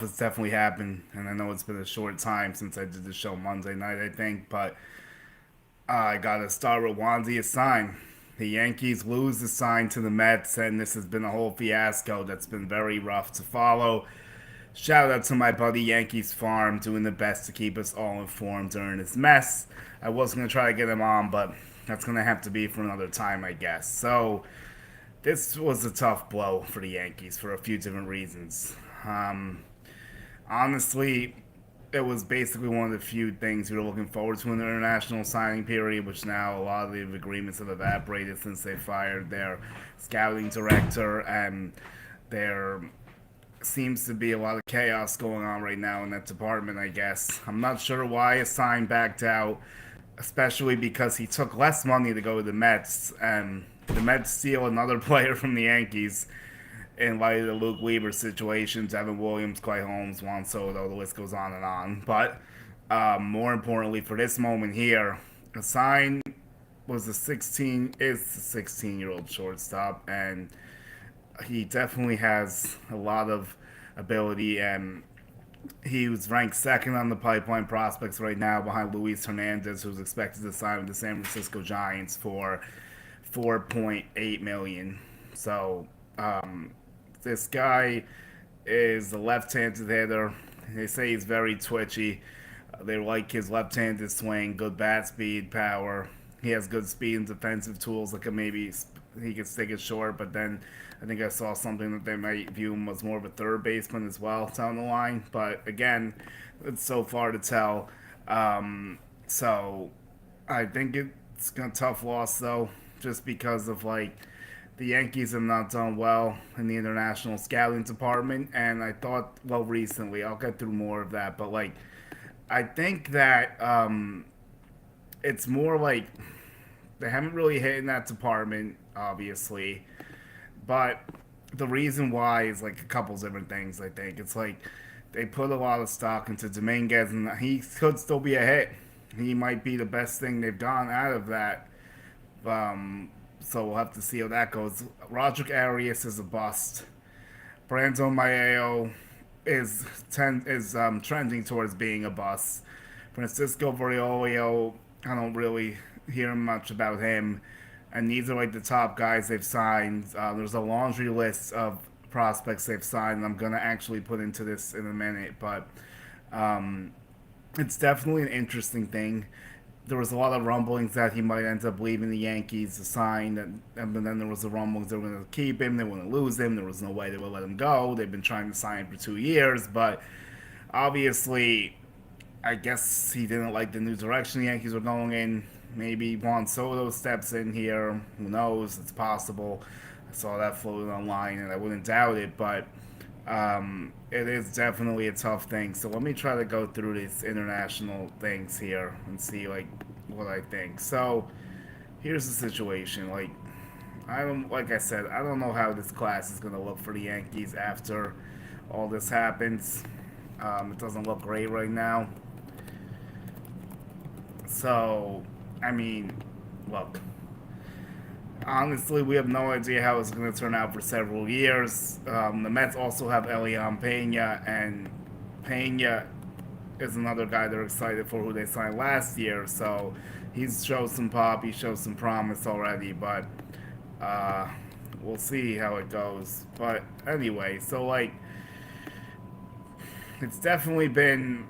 It's definitely happened, and I know it's been a short time since I did the show Monday night, I think, but I gotta start with Wandy Asigen. The Yankees lose the sign to the Mets, and this has been a whole fiasco that's been very rough to follow. Shout out to my buddy Yankees Farm doing the best to keep us all informed during this mess. I was gonna try to get him on, but that's gonna have to be for another time, I guess. So, this was a tough blow for the Yankees for a few different reasons. Honestly, it was basically one of the few things we were looking forward to in the international signing period, which now a lot of the agreements have evaporated since they fired their scouting director, and there seems to be a lot of chaos going on right now in that department, I guess. I'm not sure why a sign backed out, especially because he took less money to go to the Mets, and the Mets steal another player from the Yankees in light of the Luke Weaver situation, Devin Williams, Clay Holmes, Juan Soto, the list goes on and on. But more importantly, for this moment here, a sign was a 16-year-old shortstop, and he definitely has a lot of ability, and he was ranked second on the pipeline prospects right now behind Luis Hernandez, who's expected to sign with the San Francisco Giants for 4.8 million. So this guy is a left-handed hitter. They say he's very twitchy. They like his left-handed swing, good bat speed, power. He has good speed and defensive tools. Like maybe he can stick it short, but then I think I saw something that they might view him as more of a third baseman as well down the line. But again, it's so far to tell. So I think it's a tough loss though, just because of like the Yankees have not done well in the international scouting department, and I thought, well, recently I'll get through more of that, but like I think that it's more like they haven't really hit in that department, obviously, but the reason why is like a couple different things. I think it's like they put a lot of stock into Dominguez, and he could still be a hit. He might be the best thing they've done out of that. So we'll have to see how that goes. Roderick Arias is a bust. Brandon Mayo is trending towards being a bust. Francisco Variolio, I don't really hear much about him, and these are like the top guys they've signed. There's a laundry list of prospects they've signed, and I'm gonna actually put into this in a minute, but um, it's definitely an interesting thing. There was a lot of rumblings that he might end up leaving the Yankees to sign, and then there was the rumblings they were going to keep him, they were going to lose him, there was no way they would let him go. They've been trying to sign him for 2 years, but obviously, I guess he didn't like the new direction the Yankees were going in. Maybe Juan Soto steps in here. Who knows? It's possible. I saw that floated online, and I wouldn't doubt it, but it is definitely a tough thing. So let me try to go through these international things here and see like what I think. So here's the situation. Like I said, I don't know how this class is gonna look for the Yankees after all this happens. It doesn't look great right now. So I mean, look, honestly, we have no idea how it's going to turn out for several years. The Mets also have Elian Pena, and Pena is another guy they're excited for who they signed last year. So he's showed some pop, he showed some promise already, but uh, we'll see how it goes. But anyway, so like, it's definitely been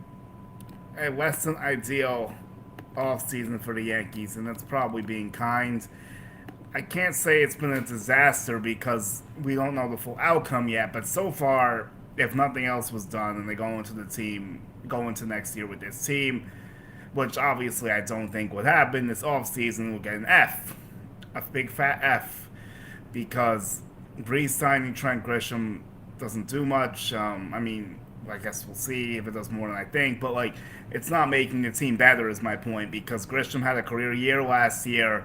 a less than ideal off season for the Yankees, and that's probably being kind. I can't say it's been a disaster because we don't know the full outcome yet, but so far, if nothing else was done and they go into next year with this team, which obviously I don't think would happen, this offseason we'll get an F. A big fat F. Because re-signing Trent Grisham doesn't do much. I mean, I guess we'll see if it does more than I think, but like, it's not making the team better is my point, because Grisham had a career year last year,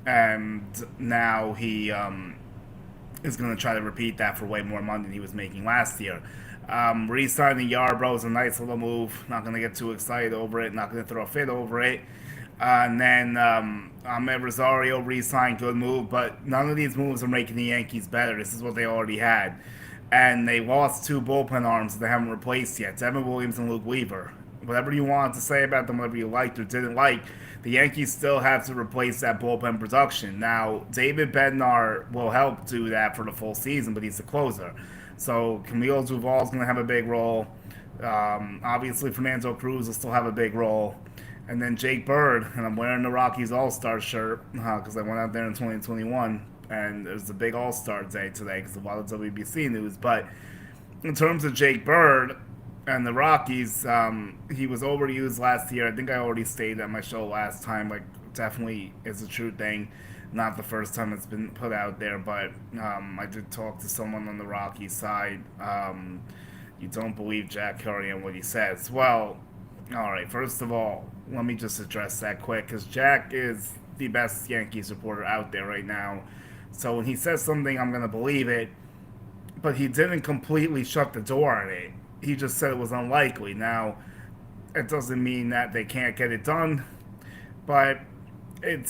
and now he is going to try to repeat that for way more money than he was making last year. Re-signing Yarbrough is a nice little move. Not going to get too excited over it. Not going to throw a fit over it. And then Ahmed Rosario re-signed, good move, but none of these moves are making the Yankees better. This is what they already had. and they lost two bullpen arms that they haven't replaced yet, Devin Williams and Luke Weaver. Whatever you wanted to say about them, whatever you liked or didn't like, the Yankees still have to replace that bullpen production. Now, David Bednar will help do that for the full season, but he's the closer. So Camilo Duval is going to have a big role. Obviously, Fernando Cruz will still have a big role. And then Jake Bird, and I'm wearing the Rockies All Star shirt because I went out there in 2021, and it was a big All Star day today because of a lot of WBC news. But in terms of Jake Bird and the Rockies, he was overused last year. I think I already stated at my show last time. Like, definitely is a true thing. Not the first time it's been put out there, but I did talk to someone on the Rockies side. You don't believe Jack Curry and what he says. Well, all right. First of all, let me just address that quick because Jack is the best Yankees reporter out there right now. So when he says something, I'm gonna believe it. But he didn't completely shut the door on it. He just said it was unlikely. Now, it doesn't mean that they can't get it done, but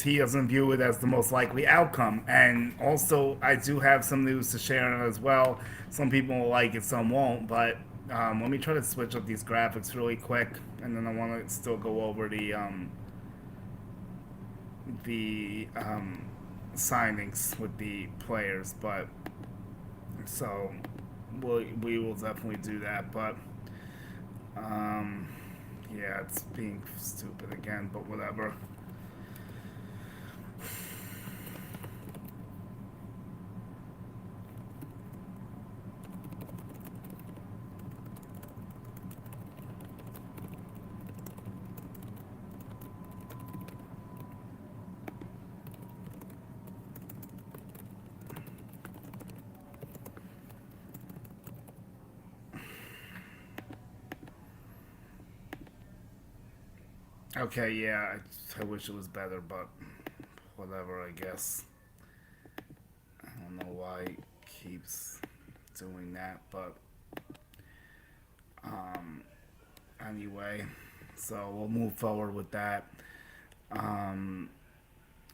he doesn't view it as the most likely outcome. And also, I do have some news to share on it as well. Some people will like it, some won't. But let me try to switch up these graphics really quick, and then I want to still go over the signings with the players. But so we will definitely do that. But yeah, it's being stupid again. But whatever. Okay, yeah, I wish it was better, but whatever, I guess. I don't know why it keeps doing that, but um, anyway, so we'll move forward with that. Um,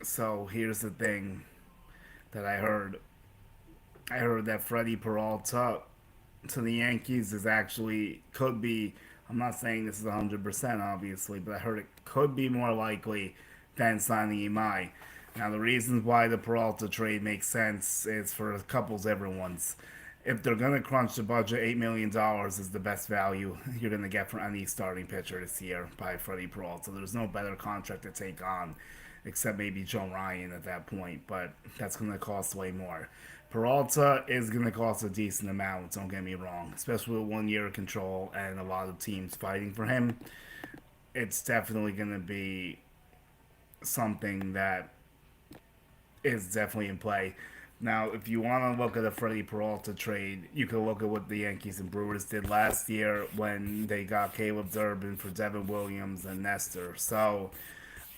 so here's the thing that I heard. I heard that Freddie Peralta to the Yankees is actually could be. I'm not saying this is 100% obviously, but I heard it could be more likely than signing Imai. Now the reasons why the Peralta trade makes sense is for a couples everyone's. If they're gonna crunch the budget, $8 million is the best value you're gonna get for any starting pitcher this year by Freddie Peralta. There's no better contract to take on, except maybe Joe Ryan at that point, but that's gonna cost way more. Peralta is going to cost a decent amount, don't get me wrong, especially with 1 year of control and a lot of teams fighting for him. It's definitely going to be something that is definitely in play. Now, if you want to look at a Freddie Peralta trade, you can look at what the Yankees and Brewers did last year when they got Caleb Durbin for Devin Williams and Nestor. So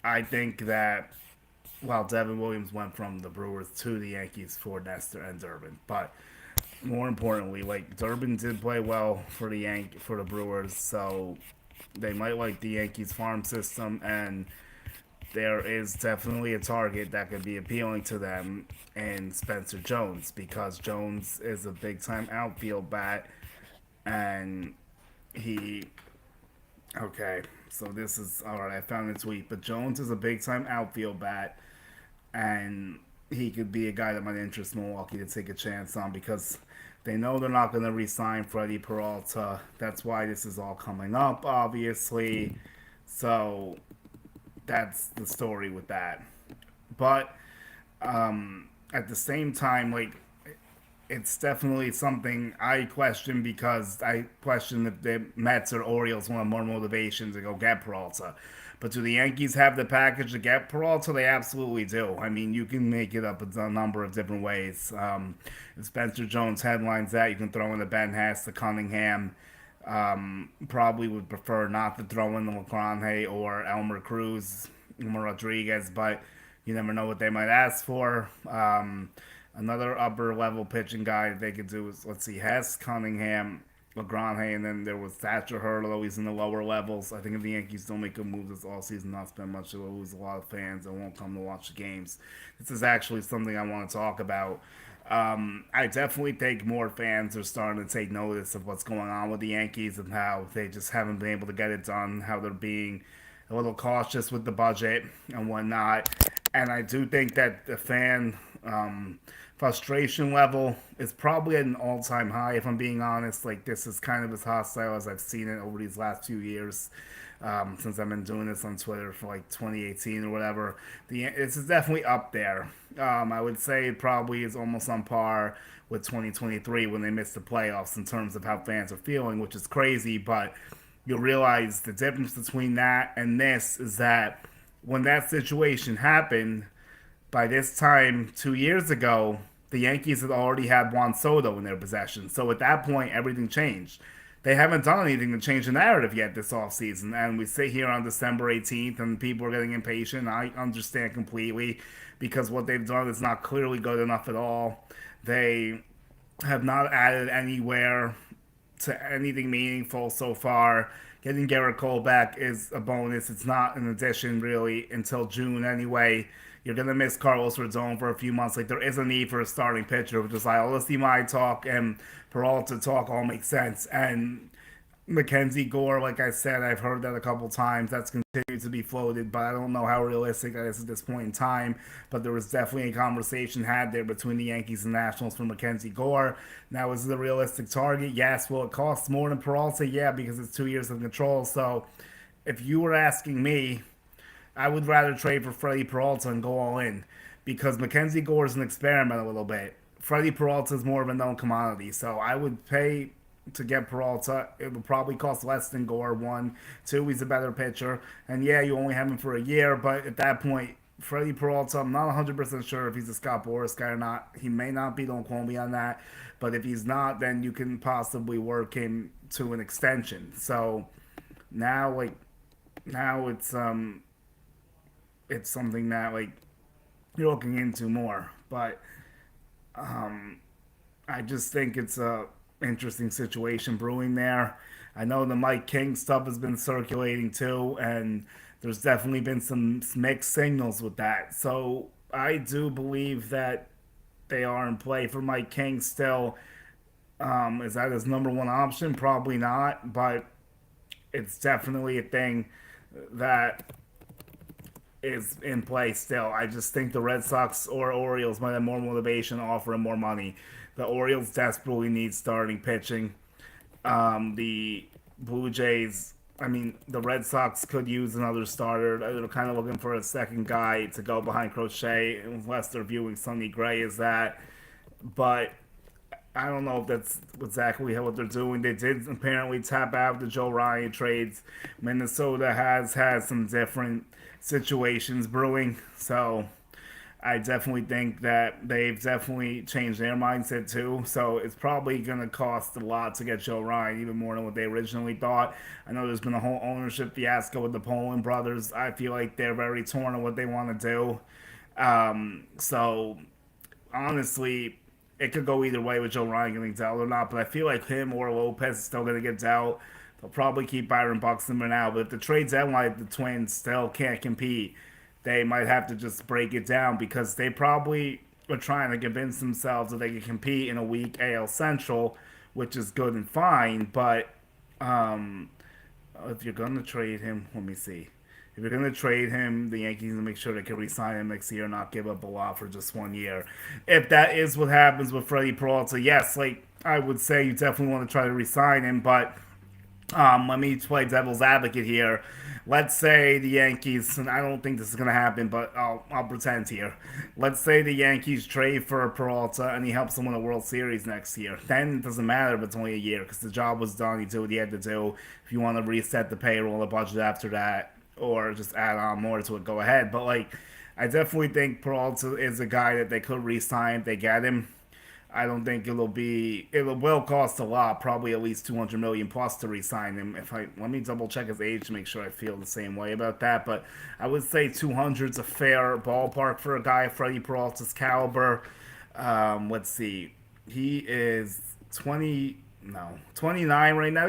I think that while Devin Williams went from the Brewers to the Yankees for Nestor and Durbin, but more importantly, like Durbin did play well for the Brewers, so they might like the Yankees farm system, and there is definitely a target that could be appealing to them in Spencer Jones because Jones is a big time outfield bat, and he okay. So this is all right. I found a tweet, but Jones is a big time outfield bat, and he could be a guy that might interest Milwaukee to take a chance on because they know they're not going to re-sign Freddie Peralta. That's why this is all coming up, obviously. So that's the story with that. But at the same time, like it's definitely something I question because I question if the Mets or Orioles want more motivation to go get Peralta. But do the Yankees have the package to get Peralta? They absolutely do. I mean, you can make it up a number of different ways. If Spencer Jones headlines that, you can throw in the Ben Hess, the Cunningham. Probably would prefer not to throw in the LeGrande or Elmer Cruz, Elmer Rodriguez, but you never know what they might ask for. Another upper level pitching guy that they could do is, let's see, Hess, Cunningham, LeGrande, and then there was Thatcher Hurdle. He's in the lower levels. I think if the Yankees don't make a move this all season, not spend much, they'll lose a lot of fans that won't come to watch the games. This is actually something I want to talk about. I definitely think more fans are starting to take notice of what's going on with the Yankees and how they just haven't been able to get it done, how they're being a little cautious with the budget and whatnot. And I do think that the fan frustration level is probably at an all-time high. If I'm being honest, like this is kind of as hostile as I've seen it over these last few years. Since I've been doing this on Twitter for like 2018 or whatever, this is definitely up there. I would say it probably is almost on par with 2023 when they missed the playoffs in terms of how fans are feeling, which is crazy. But you'll realize the difference between that and this is that when that situation happened, by this time 2 years ago, the Yankees had already had Juan Soto in their possession. So at that point, everything changed. They haven't done anything to change the narrative yet this offseason. And we sit here on December 18th and people are getting impatient. I understand completely because what they've done is not clearly good enough at all. They have not added anywhere to anything meaningful so far. Getting Garrett Cole back is a bonus. It's not an addition really until June anyway. You're gonna miss Carlos Rodon for a few months. Like there is a need for a starting pitcher, which is like Odyssey my talk and Peralta talk all make sense. And Mackenzie Gore, like I said, I've heard that a couple times. That's continued to be floated, but I don't know how realistic that is at this point in time. But there was definitely a conversation had there between the Yankees and Nationals for Mackenzie Gore. Now, is it a realistic target? Yes. Will it cost more than Peralta? Yeah, because it's 2 years of control. So if you were asking me, I would rather trade for Freddie Peralta and go all in because Mackenzie Gore is an experiment a little bit. Freddie Peralta is more of a known commodity, so I would pay to get Peralta. It would probably cost less than Gore. One, two, he's a better pitcher, and yeah, you only have him for a year. But at that point, Freddie Peralta, I'm not 100% sure if he's a Scott Boras guy or not. He may not be. Don't quote me on that. But if he's not, then you can possibly work him to an extension. So now, like now, it's something that like you're looking into more. But I just think it's a interesting situation brewing there. I know the Mike King stuff has been circulating too, and there's definitely been some mixed signals with that. So I do believe that they are in play for Mike King still. Is that his number one option? Probably not, but it's definitely a thing that is in play still. I just think the Red Sox or Orioles might have more motivation, offering more money. The Orioles desperately need starting pitching. The Blue Jays, I mean, the Red Sox could use another starter. They're kind of looking for a second guy to go behind Crochet, unless they're viewing Sonny Gray as that. But I don't know if that's exactly what they're doing. They did apparently tap out the Joe Ryan trades. Minnesota has had some different situations brewing, so I definitely think that they've definitely changed their mindset too. So it's probably going to cost a lot to get Joe Ryan, even more than what they originally thought. I know there's been a whole ownership fiasco with the Poland brothers. I feel like they're very torn on what they want to do. So honestly, it could go either way with Joe Ryan getting dealt or not. But I feel like him or Lopez is still going to get dealt. They'll probably keep Byron Buxton for now. But if the trade deadline, the Twins still can't compete, they might have to just break it down because they probably are trying to convince themselves that they can compete in a weak AL Central, which is good and fine. But if you're going to trade him, let me see. If you're going to trade him, the Yankees need to make sure they can re-sign him next year and not give up a lot for just 1 year. If that is what happens with Freddie Peralta, yes, like I would say you definitely want to try to re-sign him, but let me play devil's advocate here. Let's say the Yankees, and I don't think this is going to happen, but I'll pretend here. Let's say the Yankees trade for Peralta and he helps them win a World Series next year. Then it doesn't matter if it's only a year because the job was done. He did what he had to do. If you want to reset the payroll, the budget after that, or just add on more to it, go ahead. But like, I definitely think Peralta is a guy that they could re-sign if they get him. I don't think it will cost a lot, probably at least 200 million plus to re-sign him. Let me double check his age to make sure I feel the same way about that, but I would say 200 is a fair ballpark for a guy of Freddie Peralta's caliber. Let's see, he is 29 right now.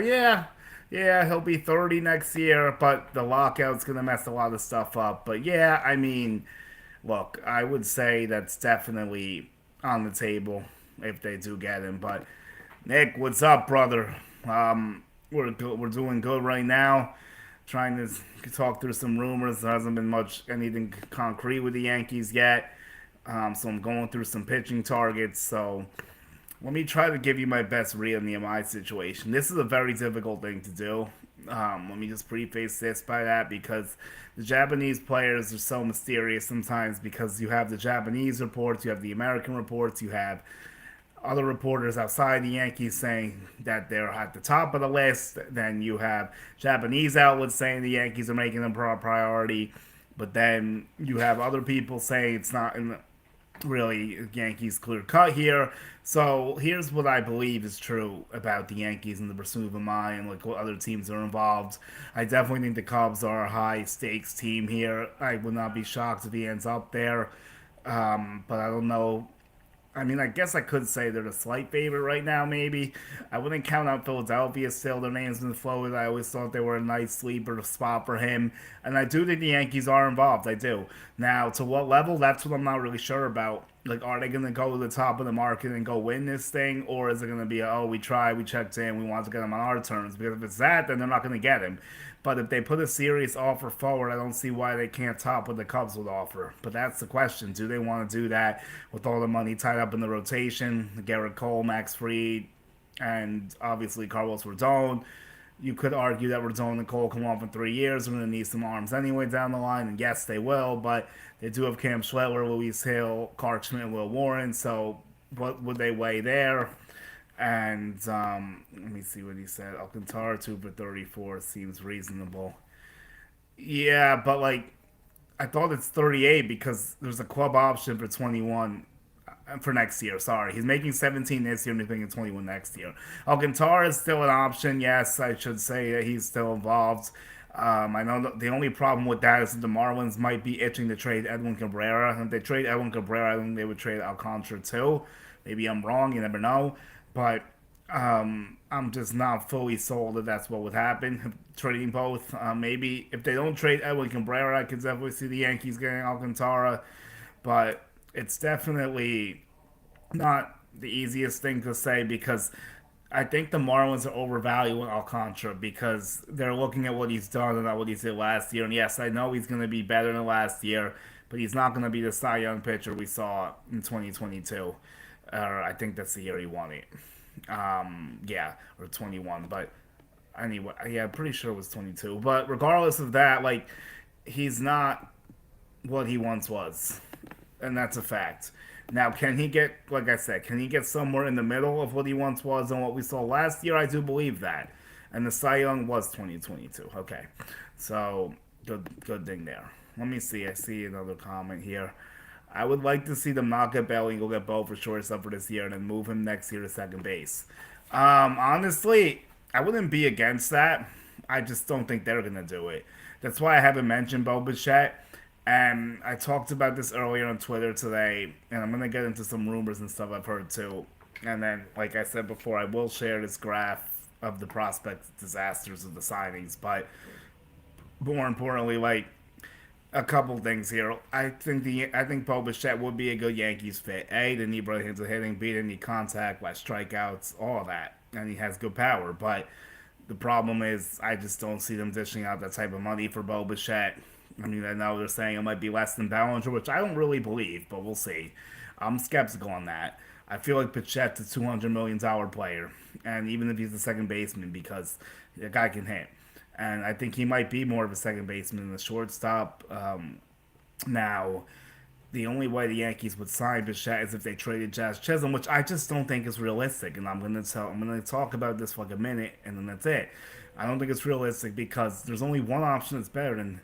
Yeah, he'll be 30 next year, but the lockout's gonna mess a lot of stuff up. But yeah, I mean, look, I would say that's definitely on the table if they do get him. But Nick, what's up, brother? We're doing good right now. Trying to talk through some rumors. There hasn't been much anything concrete with the Yankees yet. So I'm going through some pitching targets. So let me try to give you my best read on the MI situation. This is a very difficult thing to do. Let me just preface this by that because the Japanese players are so mysterious sometimes because you have the Japanese reports, you have the American reports, you have other reporters outside the Yankees saying that they're at the top of the list. Then you have Japanese outlets saying the Yankees are making them a priority. But then you have other people saying it's not in the really Yankees clear cut here. So here's what I believe is true about the Yankees and the pursuit of Amai and like what other teams are involved. I definitely think the Cubs are a high stakes team here. I would not be shocked if he ends up there. But I don't know. I mean, I guess I could say they're the slight favorite right now, maybe. I wouldn't count out Philadelphia still. Their name's been floated. I always thought they were a nice sleeper spot for him. And I do think the Yankees are involved. I do. Now, to what level? That's what I'm not really sure about. Like, are they going to go to the top of the market and go win this thing? Or is it going to be, oh, we tried, we checked in, we want to get him on our terms? Because if it's that, then they're not going to get him. But if they put a serious offer forward, I don't see why they can't top what the Cubs would offer. But that's the question. Do they want to do that with all the money tied up in the rotation? Garrett Cole, Max Fried, and obviously Carlos Rodon. You could argue that Rodon and Cole come off in 3 years. We're going to need some arms anyway down the line. And yes, they will. But they do have Cam Schweller, Luis Hill, Clark Schmidt, and Will Warren. So what would they weigh there? And let me see what he said. Alcantara 2 for 34 seems reasonable. Yeah, but like I thought it's 38 because there's a club option for 21 for next year. Sorry, he's making 17 this year and he's making 21 next year. Alcantara is still an option. Yes, I should say that he's still involved. I know the only problem with that is that the Marlins might be itching to trade Edwin Cabrera. And if they trade Edwin Cabrera, I think they would trade Alcantara too. Maybe I'm wrong. You never know. But I'm just not fully sold that that's what would happen. Trading both. Maybe if they don't trade Edwin Cabrera, I could definitely see the Yankees getting Alcantara. But it's definitely not the easiest thing to say because I think the Marlins are overvaluing Alcantara because they're looking at what he's done and not what he did last year. And yes, I know he's going to be better than last year, but he's not going to be the Cy Young pitcher we saw in 2022. I think that's the year he won it. Yeah, or 21. But anyway, yeah, I'm pretty sure it was 22. But regardless of that, like, he's not what he once was. And that's a fact. Now, can he get, like I said, can he get somewhere in the middle of what he once was and what we saw last year? I do believe that. And the Cy Young was 2022. Okay. So, good thing there. Let me see. I see another comment here. I would like to see them not get Bailey and go get Bo for shortstop for this year and then move him next year to second base. Honestly, I wouldn't be against that. I just don't think they're going to do it. That's why I haven't mentioned Bo Bichette. And I talked about this earlier on Twitter today, and I'm going to get into some rumors and stuff I've heard too. And then, like I said before, I will share this graph of the prospect disasters of the signings. But more importantly, like, a couple things here. I think Bo Bichette would be a good Yankees fit. A, the knee right hands of hitting, B, the knee contact, less strikeouts, all of that. And he has good power. But the problem is I just don't see them dishing out that type of money for Bo Bichette. I mean, I know they're saying it might be less than Ballinger, which I don't really believe, but we'll see. I'm skeptical on that. I feel like Bichette's a $200 million player, and even if he's a second baseman, because the guy can hit. And I think he might be more of a second baseman than a shortstop. Now, the only way the Yankees would sign Bichette is if they traded Jazz Chisholm, which I just don't think is realistic. And I'm gonna talk about this for like a minute, and then that's it. I don't think it's realistic because there's only one option that's better than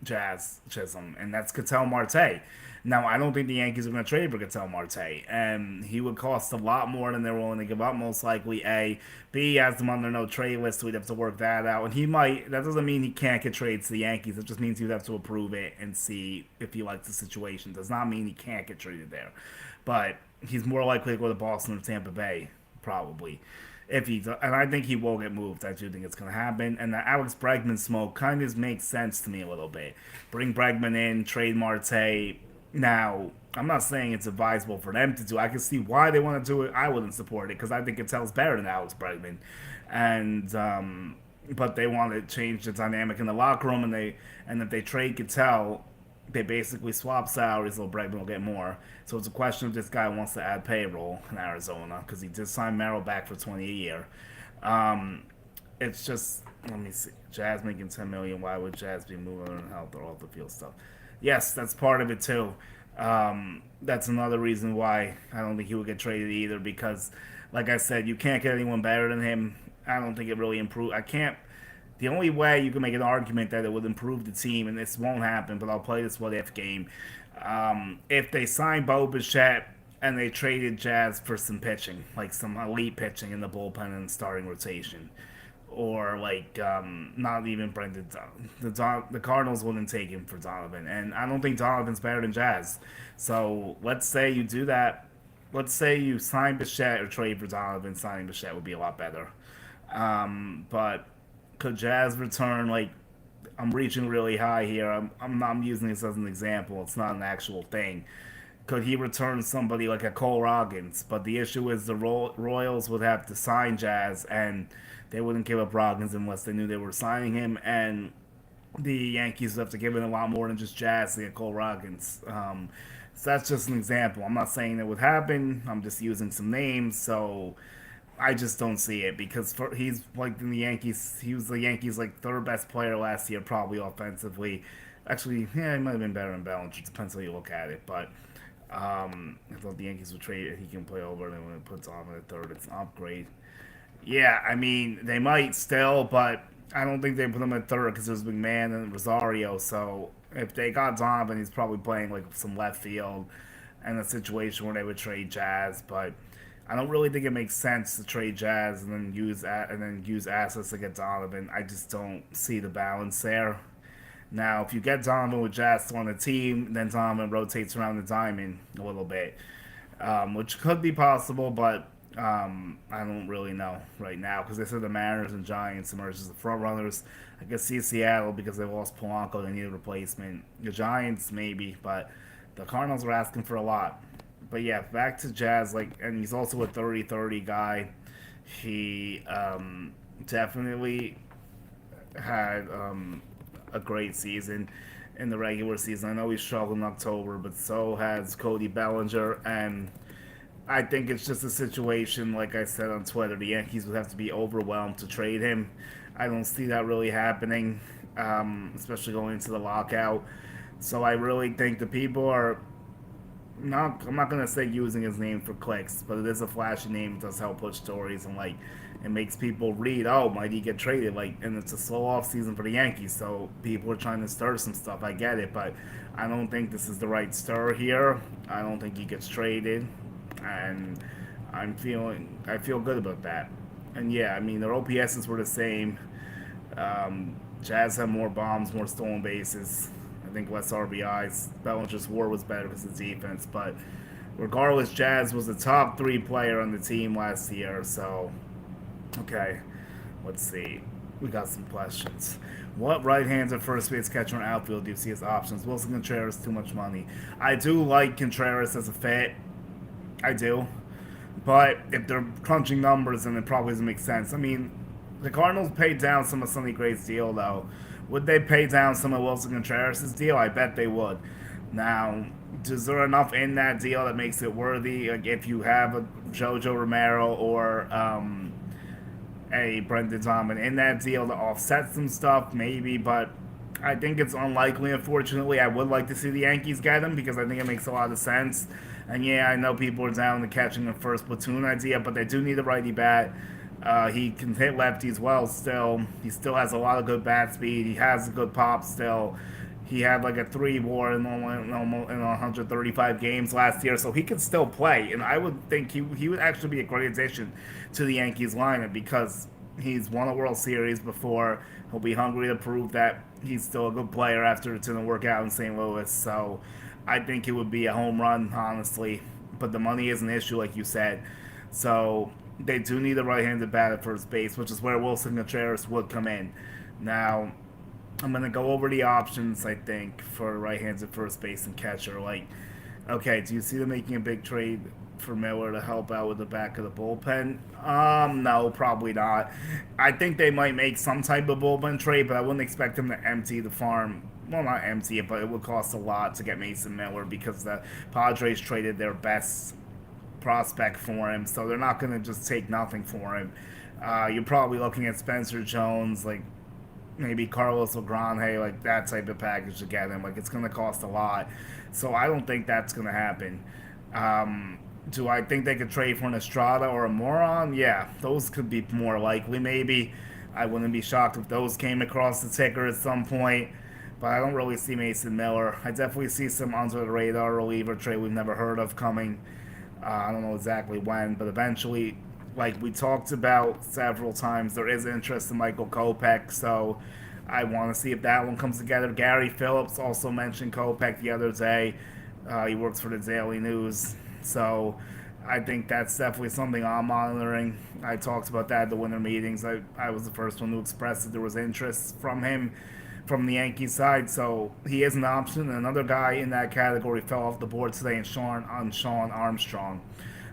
Jazz Chisholm, and that's Ketel Marte. Now, I don't think the Yankees are going to trade for Ketel Marte, and he would cost a lot more than they're willing to give up, most likely. A. B, he has them on their no trade list, so we'd have to work that out. And he might, that doesn't mean he can't get traded to the Yankees. It just means you'd have to approve it and see if he likes the situation. Does not mean he can't get traded there. But he's more likely to go to Boston or Tampa Bay, probably. If he does, and I think he will get moved. I do think it's going to happen. And the Alex Bregman smoke kind of makes sense to me a little bit. Bring Bregman in, trade Marte, Now, I'm not saying it's advisable for them to do. I can see why they want to do it. I wouldn't support it because I think Cattell's better than Alex Bregman, and but they want to change the dynamic in the locker room, and if they trade Cattell, they basically swap salaries, so Bregman will get more. So it's a question if this guy wants to add payroll in Arizona because he did sign Merrill back for 20 a year. Um, it's just let me see. Jazz making 10 million. Why would Jazz be moving on health or off the field stuff? Yes, that's part of it too. That's another reason why I don't think he would get traded either because, like I said, you can't get anyone better than him. I don't think it really improved. I can't. The only way you can make an argument that it would improve the team, and this won't happen, but I'll play this what if game. If they sign Bo Bichette and they traded Jazz for some pitching, like some elite pitching in the bullpen and starting rotation, or like not even Brendan. The Cardinals wouldn't take him for Donovan, and I don't think Donovan's better than Jazz. So let's say you do that. Let's say you sign Bichette or trade for Donovan. Signing Bichette would be a lot better. But could Jazz return like I'm reaching really high here. I'm using this as an example. It's not an actual thing. Could he return somebody like a Cole Roggins? But the issue is the Royals would have to sign Jazz, and they wouldn't give up Roggins unless they knew they were signing him. And the Yankees would have to give in a lot more than just Jazz to get Cole Roggins. So that's just an example. I'm not saying it would happen. I'm just using some names. So I just don't see it because he's like in the Yankees. He was the Yankees' like third best player last year, probably offensively. Actually, yeah, he might have been better in balance. It depends how you look at it. But I thought the Yankees would trade it. He can play over, and then when it puts on at third, it's an upgrade. Yeah, I mean they might still, but I don't think they put him at third because there's McMahon and Rosario. So if they got Donovan, he's probably playing like some left field, and a situation where they would trade Jazz, but. I don't really think it makes sense to trade Jazz and then use assets to get Donovan. I just don't see the balance there. Now, if you get Donovan with Jazz on the team, then Donovan rotates around the diamond a little bit, which could be possible, but I don't really know right now because they said the Mariners and Giants emerge as the front runners. I could see Seattle because they lost Polanco, they need a replacement. The Giants maybe, but the Cardinals are asking for a lot. But yeah, back to Jazz, like, and he's also a 30-30 guy. He definitely had a great season in the regular season. I know he struggled in October, but so has Cody Bellinger, and I think it's just a situation, like I said on Twitter, the Yankees would have to be overwhelmed to trade him. I don't see that really happening, especially going into the lockout. So I really think the people are not. I'm not gonna say using his name for clicks, but it is a flashy name. It does help push stories and like it makes people read. Oh, might he get traded? Like, and it's a slow off season for the Yankees, so people are trying to stir some stuff. I get it, but I don't think this is the right stir here. I don't think he gets traded, and I feel good about that. And yeah, I mean their OPSs were the same. Jazz had more bombs, more stolen bases. I think less RBIs. Bellinger's WAR was better because of defense, but regardless, Jazz was the top three player on the team last year. So, okay, let's see. We got some questions. What right-handed first base catcher and outfield do you see as options? Wilson Contreras, too much money. I do like Contreras as a fit. I do. But if they're crunching numbers, then it probably doesn't make sense. I mean, the Cardinals paid down some of Sonny Gray's deal, though. Would they pay down some of Wilson Contreras' deal? I bet they would. Now, is there enough in that deal that makes it worthy? Like if you have a Jojo Romero or a Brendan Donovan in that deal to offset some stuff, maybe, but I think it's unlikely, unfortunately. I would like to see the Yankees get him because I think it makes a lot of sense. And yeah, I know people are down to catching the first platoon idea, but they do need a righty bat. He can hit lefties well still. He still has a lot of good bat speed. He has a good pop still. He had like a 3 WAR in 135 games last year, so he could still play. And I would think he would actually be a great addition to the Yankees lineup because he's won a World Series before. He'll be hungry to prove that he's still a good player after it didn't work out in St. Louis. So I think it would be a home run, honestly. But the money is an issue, like you said. So they do need a right-handed bat at first base, which is where Wilson Contreras would come in. Now, I'm gonna go over the options. I think for right-handed first base and catcher. Like, okay, do you see them making a big trade for Miller to help out with the back of the bullpen? No, probably not. I think they might make some type of bullpen trade, but I wouldn't expect them to empty the farm. Well, not empty it, but it would cost a lot to get Mason Miller because the Padres traded their best prospect for him, so they're not going to just take nothing for him. You're probably looking at Spencer Jones, like maybe Carlos Legrand, like that type of package to get him. Like it's going to cost a lot, so I don't think that's going to happen. Do I think they could trade for an Estrada or a Moron? Yeah, those could be more likely. Maybe I wouldn't be shocked if those came across the ticker at some point. But I don't really see Mason Miller. I definitely see some under the radar reliever trade we've never heard of coming. I don't know exactly when, but eventually, like we talked about several times, there is interest in Michael Kopech, so I want to see if that one comes together. Gary Phillips also mentioned Kopech the other day. He works for the Daily News, so I think that's definitely something I'm monitoring. I talked about that at the winter meetings. I was the first one to express that there was interest from him from the Yankees side, so he is an option. And another guy in that category fell off the board today, and Sean Armstrong.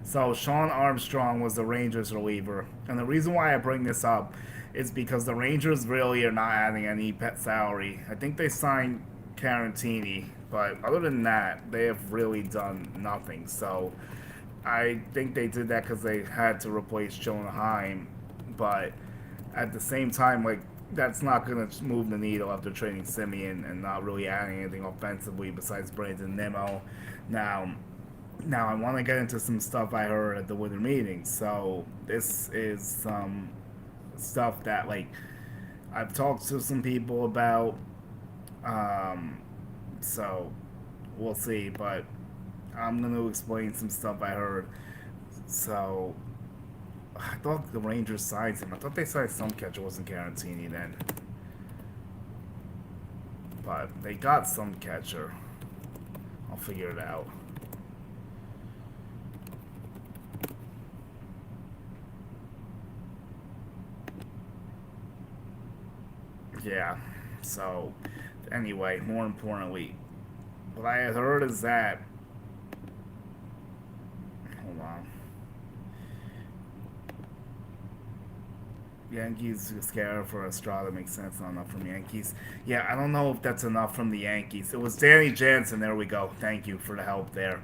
So Sean Armstrong was the Rangers reliever, and the reason why I bring this up is because the Rangers really are not adding any pet salary. I think they signed Carantini, but other than that, they have really done nothing. So I think they did that because they had to replace Jonah Heim, but at the same time, like that's not going to move the needle after trading Simeon and not really adding anything offensively besides Brandon Nimmo. Now, now I want to get into some stuff I heard at the winter meeting. So this is some stuff that like I've talked to some people about. Um, so we'll see, but I'm going to explain some stuff I heard. So I thought the Rangers signed him. I thought they signed some catcher. It wasn't Garantini then, but they got some catcher. I'll figure it out. Yeah. So anyway, more importantly, what I had heard is that hold on. Yankees scared for Estrada makes sense. Not enough from Yankees. Yeah, I don't know if that's enough from the Yankees. It was Danny Jansen. There we go. Thank you for the help there.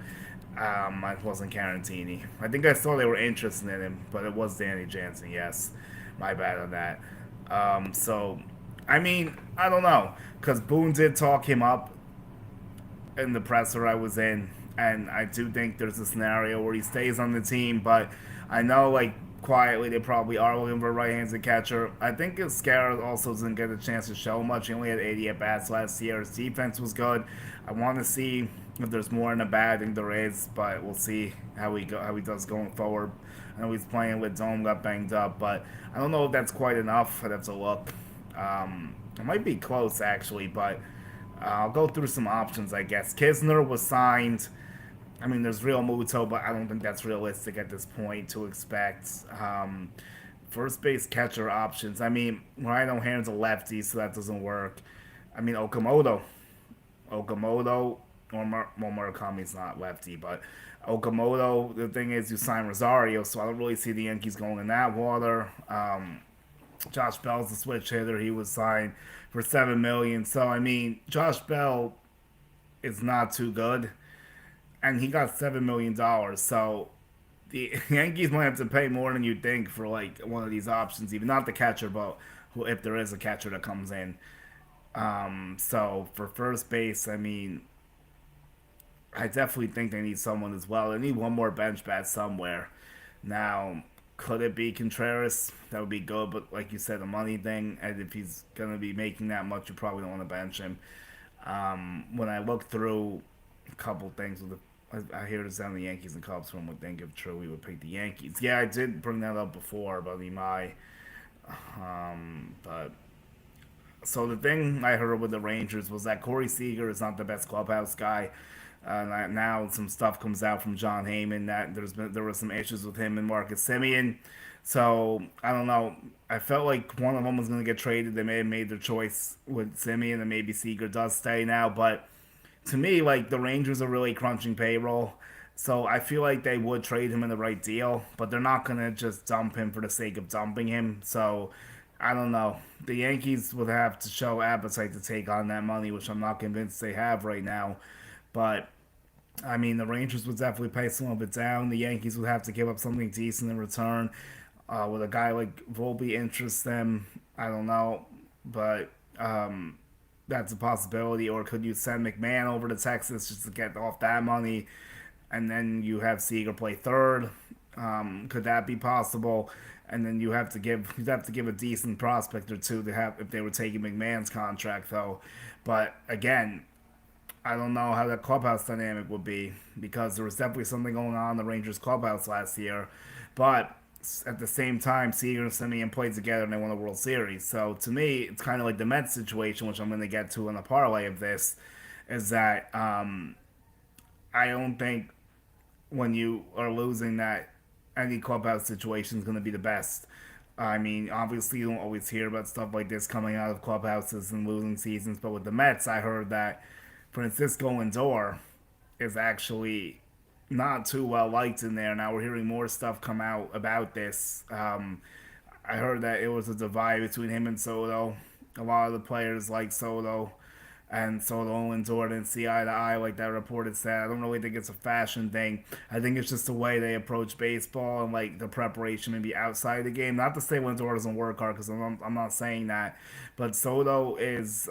It wasn't Carantini. I think I saw they were interested in him, but it was Danny Jansen. Yes, my bad on that. So, I mean, I don't know, because Boone did talk him up in the presser I was in, and I do think there's a scenario where he stays on the team. But I know, like quietly, they probably are looking for a right-handed catcher. I think Scarra also didn't get a chance to show much. He only had 80 at bats last year. His defense was good. I want to see if there's more in the bag. I think there is, but we'll see how he does going forward. I know he's playing with Dome got banged up, but I don't know if that's quite enough. I'd have to look. It might be close actually, but I'll go through some options, I guess. Kisner was signed. I mean, there's Real Muto, but I don't think that's realistic at this point to expect. First base catcher options. I mean, Ryan O'Hairn's a lefty, so that doesn't work. I mean, Okamoto, or Murakami's not lefty, but Okamoto, the thing is, you sign Rosario, so I don't really see the Yankees going in that water. Josh Bell's a switch hitter. He was signed for $7 million. So I mean, Josh Bell is not too good, and he got $7 million. So the Yankees might have to pay more than you think for like one of these options, even not the catcher, but if there is a catcher that comes in. So for first base, I mean, I definitely think they need someone as well. They need one more bench bat somewhere. Now, could it be Contreras? That would be good, but like you said, the money thing, and if he's going to be making that much, you probably don't want to bench him. When I look through a couple things with I hear the sound of the Yankees and Cubs from would think if true, we would pick the Yankees. Yeah, I did bring that up before about Imai. But so the thing I heard with the Rangers was that Corey Seager is not the best clubhouse guy. Now some stuff comes out from John Heyman that there were some issues with him and Marcus Simeon. So I don't know. I felt like one of them was going to get traded. They may have made their choice with Simeon, and maybe Seager does stay now. But to me, like the Rangers are really crunching payroll, so I feel like they would trade him in the right deal. But they're not going to just dump him for the sake of dumping him. So I don't know. The Yankees would have to show appetite to take on that money, which I'm not convinced they have right now. But I mean, the Rangers would definitely pay some of it down. The Yankees would have to give up something decent in return. Would a guy like Volpe interest them? I don't know, but that's a possibility. Or could you send McMahon over to Texas just to get off that money, and then you have Seager play third? Could that be possible? And then you'd have to give a decent prospect or two to have if they were taking McMahon's contract though. But again, I don't know how that clubhouse dynamic would be because there was definitely something going on in the Rangers clubhouse last year. But at the same time, Seager and Simeon played together and they won the World Series. So to me, it's kind of like the Mets situation, which I'm going to get to in the parlay of this, is that I don't think when you are losing that any clubhouse situation is going to be the best. I mean, obviously, you don't always hear about stuff like this coming out of clubhouses and losing seasons, but with the Mets, I heard that Francisco Lindor is actually not too well liked in there. Now we're hearing more stuff come out about this. I heard that it was a divide between him and Soto. A lot of the players like Soto, and Soto and Lindor didn't see eye to eye like that reported said. I don't really think it's a fashion thing. I think it's just the way they approach baseball and like the preparation maybe outside the game. Not to say Lindor doesn't work hard because I'm not saying that, but Soto is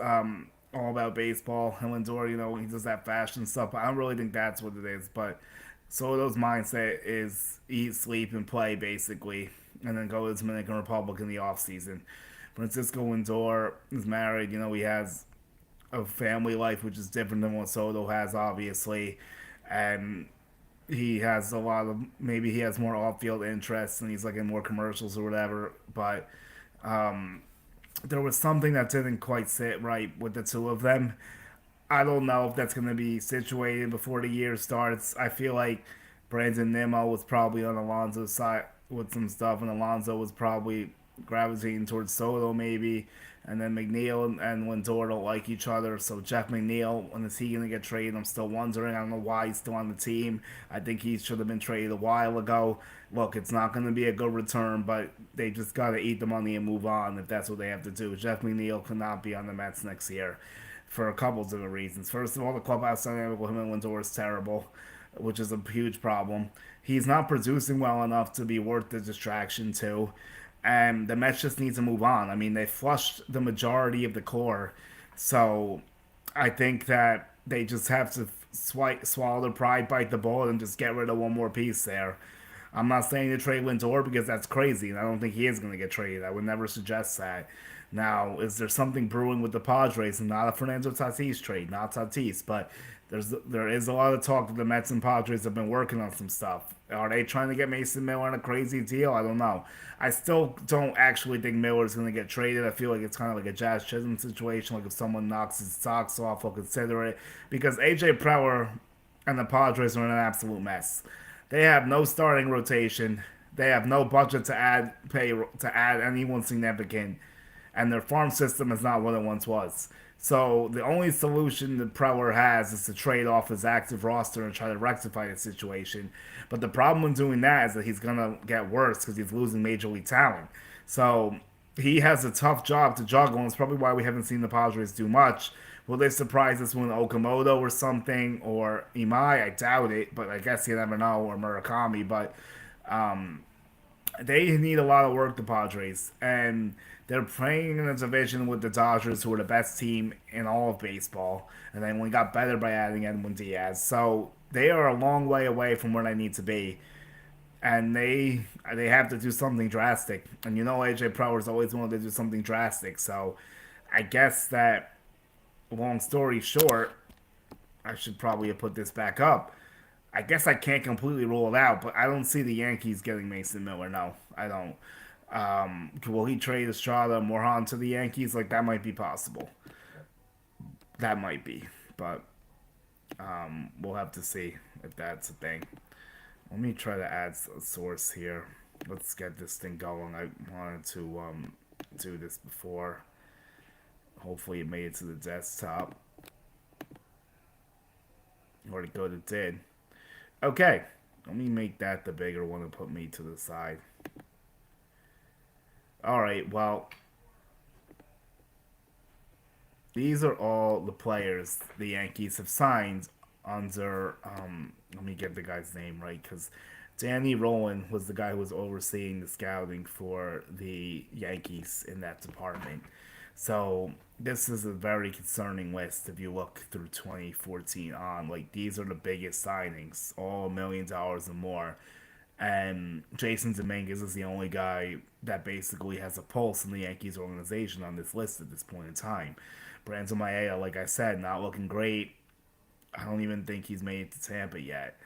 all about baseball. And Lindor, he does that fashion stuff. But I don't really think that's what it is. But Soto's mindset is eat, sleep, and play basically, and then go to the Dominican Republic in the off season. Francisco Lindor is married. He has a family life which is different than what Soto has, obviously, and he has a lot of maybe he has more off-field interests and he's like in more commercials or whatever. But there was something that didn't quite sit right with the two of them. I don't know if that's going to be situated before the year starts. I feel like Brandon Nimmo was probably on Alonso's side with some stuff, and Alonso was probably gravitating towards Soto maybe. And then McNeil and Lindor don't like each other. So Jeff McNeil, when is he going to get traded? I'm still wondering. I don't know why he's still on the team. I think he should have been traded a while ago. Look, it's not going to be a good return, but they just got to eat the money and move on if that's what they have to do. Jeff McNeil cannot be on the Mets next year for a couple of different reasons. First of all, the clubhouse dynamic with him and Lindor is terrible, which is a huge problem. He's not producing well enough to be worth the distraction, too. And the Mets just need to move on. I mean, they flushed the majority of the core. So I think that they just have to swallow their pride, bite the bullet, and just get rid of one more piece there. I'm not saying to trade Lindor because that's crazy, and I don't think he is going to get traded. I would never suggest that. Now, is there something brewing with the Padres and not a Fernando Tatis trade? Not Tatis, but there is a lot of talk that the Mets and Padres have been working on some stuff. Are they trying to get Mason Miller on a crazy deal? I don't know. I still don't actually think Miller's going to get traded. I feel like it's kind of like a Jazz Chisholm situation. Like if someone knocks his socks off, I'll consider it. Because AJ Preller and the Padres are in an absolute mess. They have no starting rotation. They have no budget to add anyone significant, and their farm system is not what it once was. So the only solution that Preller has is to trade off his active roster and try to rectify the situation. But the problem with doing that is that he's gonna get worse because he's losing major league talent. So he has a tough job to juggle, and it's probably why we haven't seen the Padres do much. Will they surprise us with Okamoto or something, or Imai? I doubt it, but I guess you never know, or Murakami. But they need a lot of work, the Padres, and they're playing in a division with the Dodgers, who are the best team in all of baseball, and they only got better by adding Edwin Diaz. So they are a long way away from where they need to be, and they have to do something drastic. And AJ Preller always wanted to do something drastic. So I guess that, long story short, I should probably have put this back up. I guess I can't completely rule it out, but I don't see the Yankees getting Mason Miller. No, I don't. Will he trade Estrada and Morejon to the Yankees? Like, that might be possible. That might be. But we'll have to see if that's a thing. Let me try to add a source here. let's get this thing going. I wanted to do this before. Hopefully it made it to the desktop. Or the good it did. Okay. Let me make that the bigger one and put me to the side. Alright, well, these are all the players the Yankees have signed under, let me get the guy's name right, because Danny Rowan was the guy who was overseeing the scouting for the Yankees in that department. So this is a very concerning list if you look through 2014 on. Like, these are the biggest signings, all $1 million and more. And Jason Dominguez is the only guy that basically has a pulse in the Yankees organization on this list at this point in time. Brandon Maea, like I said, not looking great. I don't even think he's made it to Tampa yet.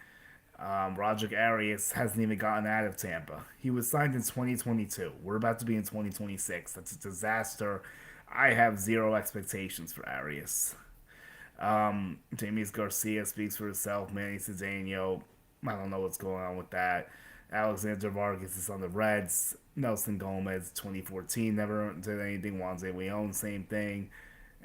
Roger Arias hasn't even gotten out of Tampa. He was signed in 2022. We're about to be in 2026. That's a disaster. I have zero expectations for Arias. James Garcia speaks for himself. Manny Cedeno, I don't know what's going on with that. Alexander Vargas is on the Reds. Nelson Gomez, 2014, never did anything. Juan De Leon, same thing.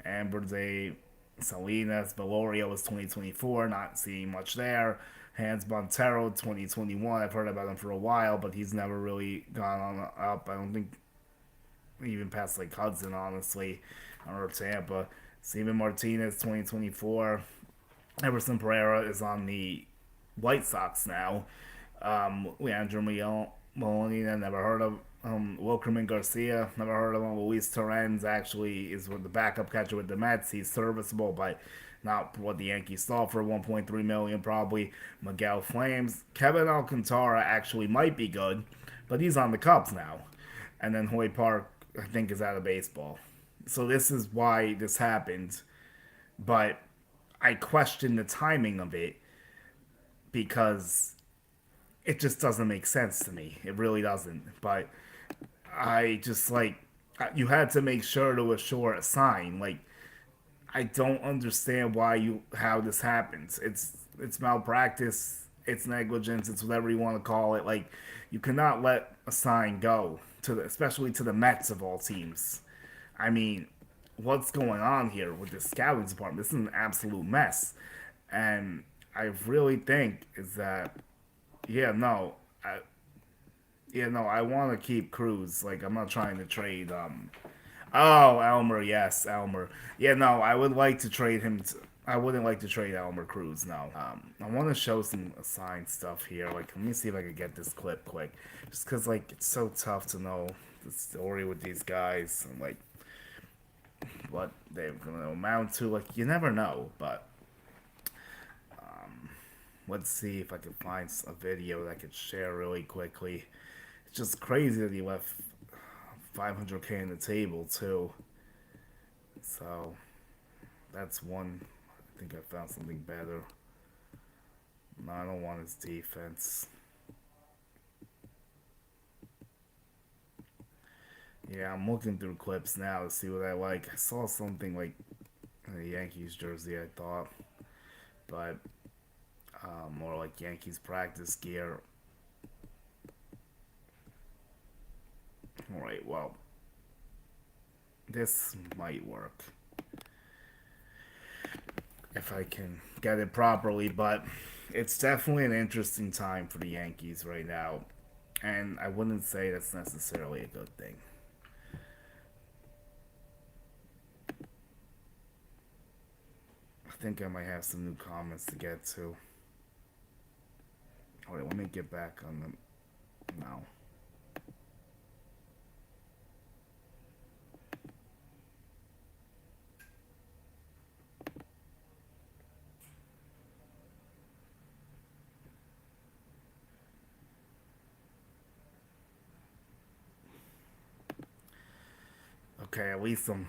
Amber de Salinas, Valoria was 2024, not seeing much there. Hans Montero, 2021. I've heard about him for a while, but he's never really gone on up. I don't think even past like Hudson, honestly, or Tampa. Steven Martinez, 2024. Everson Pereira is on the White Sox now. Leandro Molina, never heard of Wilkerman Garcia, never heard of him. Luis Torrens actually is with the backup catcher with the Mets. He's serviceable, but not what the Yankees thought for 1.3 million probably. Miguel Flames, Kevin Alcantara actually might be good, but he's on the Cubs now. And then Hoy Park, I think, is out of baseball. So this is why this happened, but I question the timing of it because it just doesn't make sense to me. It really doesn't. But I just like you had to make sure to assure a sign. Like I don't understand why you how this happens. It's malpractice. It's negligence. It's whatever you want to call it. Like you cannot let a sign go to the, especially to the Mets of all teams. I mean, what's going on here with the scouting department? This is an absolute mess, and I really think is that yeah no I, yeah no I want to keep Cruz. Like I'm not trying to trade oh, Elmer, yes, Elmer. Yeah, no, I would like to trade him. I wouldn't like to trade Elmer Cruz. No. I want to show some assigned stuff here. Like, let me see if I can get this clip quick. Just because, like, it's so tough to know the story with these guys and, like, what they're going to amount to. Like, you never know. But let's see if I can find a video that I could share really quickly. It's just crazy that he left 500K on the table, too. So, that's one. I think I found something better. No, I don't want his defense. Yeah, I'm looking through clips now to see what I like. I saw something like a Yankees jersey, I thought. But more like Yankees practice gear. Alright, well, this might work if I can get it properly, but it's definitely an interesting time for the Yankees right now, and I wouldn't say that's necessarily a good thing. I think I might have some new comments to get to. Alright, let me get back on them now. Okay, at least I'm.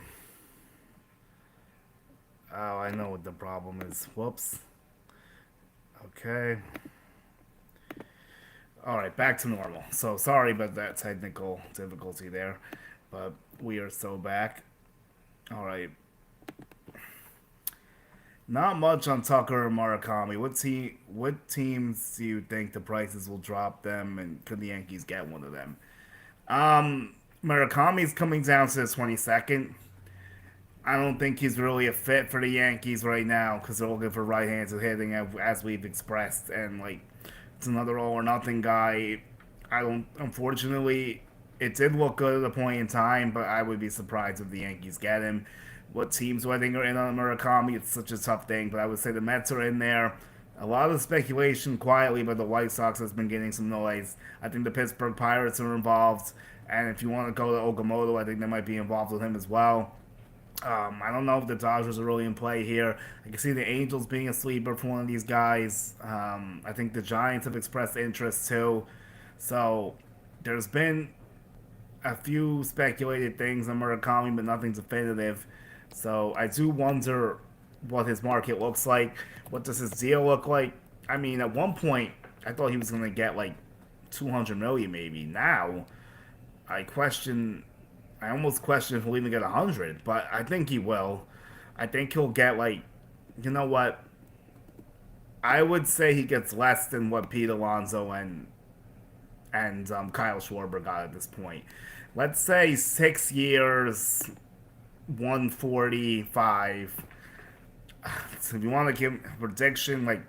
Oh, I know what the problem is. Whoops. Okay. Alright, back to normal. So, sorry about that technical difficulty there. But we are so back. Alright. Not much on Tucker or Murakami. What teams do you think the prices will drop them, and could the Yankees get one of them? Murakami's coming down to the 22nd. I don't think he's really a fit for the Yankees right now because they're looking for right-handed hitting, as we've expressed, and like it's another all or nothing guy. I don't. Unfortunately, it did look good at a point in time, but I would be surprised if the Yankees get him. What teams do I think are in on Murakami? It's such a tough thing, but I would say the Mets are in there. A lot of speculation quietly, but the White Sox has been getting some noise. I think the Pittsburgh Pirates are involved, and if you want to go to Okamoto, I think they might be involved with him as well. I don't know if the Dodgers are really in play here. I can see the Angels being a sleeper for one of these guys. I think the Giants have expressed interest too. So there's been a few speculated things on Murakami, but nothing definitive. So I do wonder what his market looks like. What does his deal look like? I mean, at one point, I thought he was going to get like 200 million maybe. Now, I question I almost question if he'll even get 100, but I think he will. I think he'll get like, you know what? I would say he gets less than what Pete Alonso and Kyle Schwarber got at this point. Let's say 6 years, 145. So if you want to give a prediction, like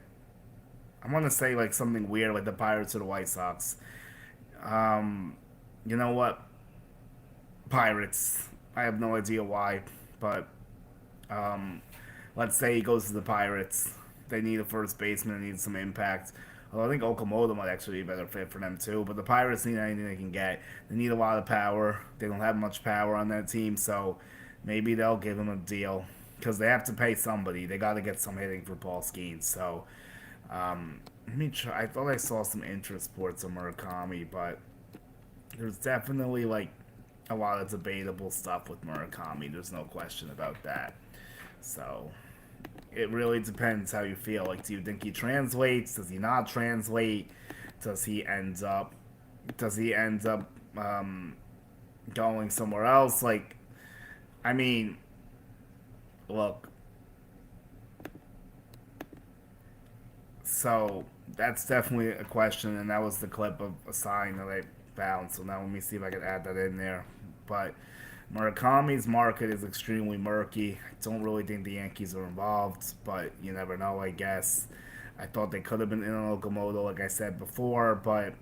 I want to say like something weird, like the Pirates or the White Sox. You know what? Pirates. I have no idea why, but um, let's say he goes to the Pirates. They need a first baseman. They need some impact. Although I think Okamoto might actually be a better fit for them too. But the Pirates need anything they can get. They need a lot of power. They don't have much power on that team, so maybe they'll give him a deal because they have to pay somebody. They got to get some hitting for Paul Skeens. So let me try. I thought I saw some interest reports on Murakami, but there's definitely like a lot of debatable stuff with Murakami. There's no question about that. So it really depends how you feel. Like, do you think he translates? Does he not translate? Does he end up? Does he end up going somewhere else? Like, I mean, look. So that's definitely a question, and that was the clip of a sign that I found. So now let me see if I can add that in there. But Murakami's market is extremely murky. I don't really think the Yankees are involved, but you never know, I guess. I thought they could have been in on Okamoto, like I said before, but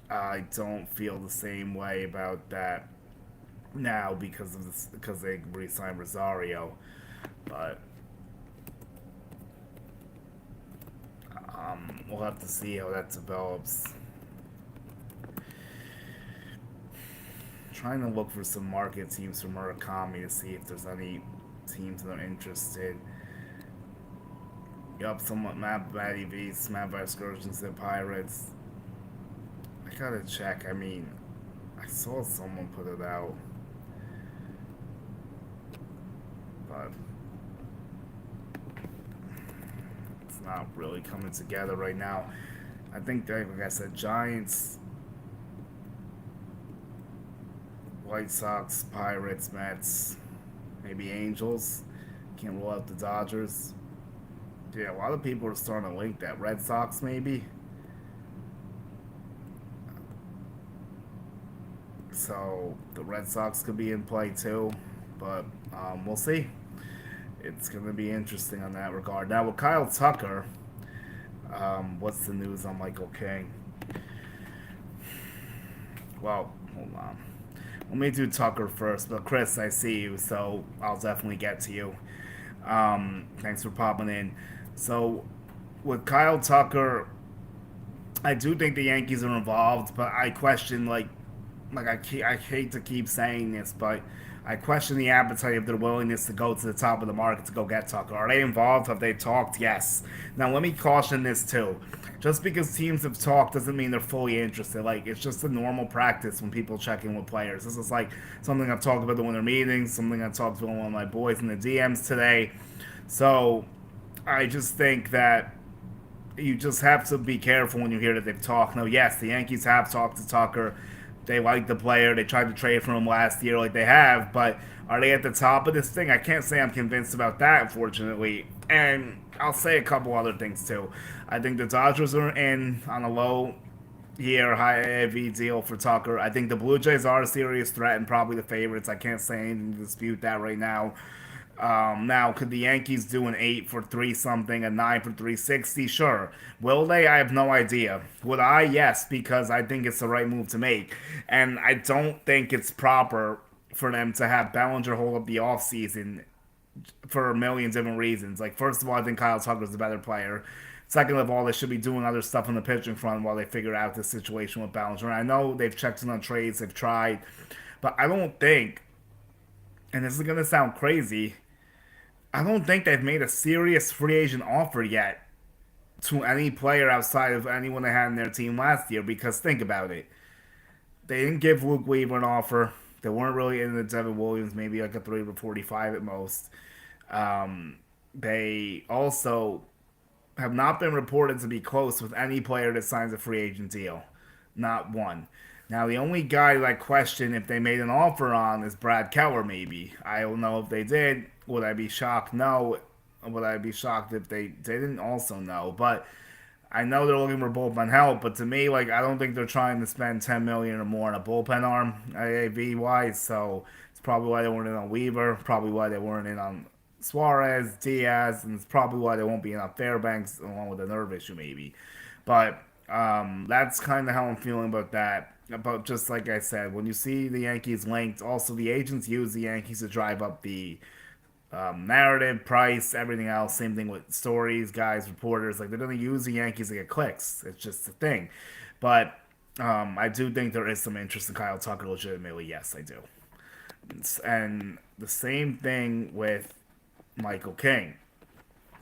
I don't feel the same way about that now because they re-signed Rosario. But we'll have to see how that develops. Trying to look for some market teams for Murakami to see if there's any teams that are interested. Yup, somewhat Matty V's, Mad by Excursions to the Pirates. I gotta check. I mean, I saw someone put it out, but it's not really coming together right now. I think, like I said, Giants, White Sox, Pirates, Mets, maybe Angels. Can't rule out the Dodgers. Yeah, a lot of people are starting to link that. Red Sox, maybe. So the Red Sox could be in play too, but we'll see. It's going to be interesting on that regard. Now with Kyle Tucker, what's the news on Michael King? Well, hold on. Let me do Tucker first, but Chris, I see you, so I'll definitely get to you. Thanks for popping in. So, with Kyle Tucker, I do think the Yankees are involved, but I question I hate to keep saying this, but I question the appetite of their willingness to go to the top of the market to go get Tucker. Are they involved? Have they talked? Yes. Now let me caution this too. Just because teams have talked doesn't mean they're fully interested. Like, it's just a normal practice when people check in with players. This is like something I've talked about in the winter meetings, something I talked to one of my boys in the DMs today. So I just think that you just have to be careful when you hear that they've talked. Now, yes, the Yankees have talked to Tucker, They like the player. They tried to trade for him last year like they have, but are they at the top of this thing? I can't say I'm convinced about that, unfortunately. And I'll say a couple other things too. I think the Dodgers are in on a low year high AAV deal for Tucker. I think the Blue Jays are a serious threat and probably the favorites. I can't say anything to dispute that right now. Now, could the Yankees do an 8 for 3 something, a 9 for 360? Sure. Will they? I have no idea. Would I? Yes, because I think it's the right move to make. And I don't think it's proper for them to have Bellinger hold up the offseason for a million different reasons. Like, first of all, I think Kyle Tucker's a better player. Second of all, they should be doing other stuff on the pitching front while they figure out the situation with Bellinger. And I know they've checked in on trades, they've tried, but I don't think, and this is going to sound crazy, I don't think they've made a serious free agent offer yet to any player outside of anyone they had in their team last year. Because think about it, they didn't give Luke Weaver an offer. They weren't really into Devin Williams, maybe like a 3 for 45 at most. They also have not been reported to be close with any player that signs a free agent deal. Not one. Now, the only guy that I question if they made an offer on is Brad Keller, maybe. I don't know if they did. Would I be shocked? No. Would I be shocked if they didn't? Also, no. But I know they're looking for bullpen help, but to me, like, I don't think they're trying to spend $10 million or more on a bullpen arm, AAV wise. So it's probably why they weren't in on Weaver, probably why they weren't in on Suarez, Diaz, and it's probably why they won't be in on Fairbanks, along with a nerve issue maybe. But that's kind of how I'm feeling about that. But just like I said, when you see the Yankees linked, also the agents use the Yankees to drive up the narrative, price, everything else. Same thing with stories, guys, reporters. Like, they're going to use the Yankees to get clicks. It's just a thing. But I do think there is some interest in Kyle Tucker, legitimately. Yes, I do. And the same thing with Michael King.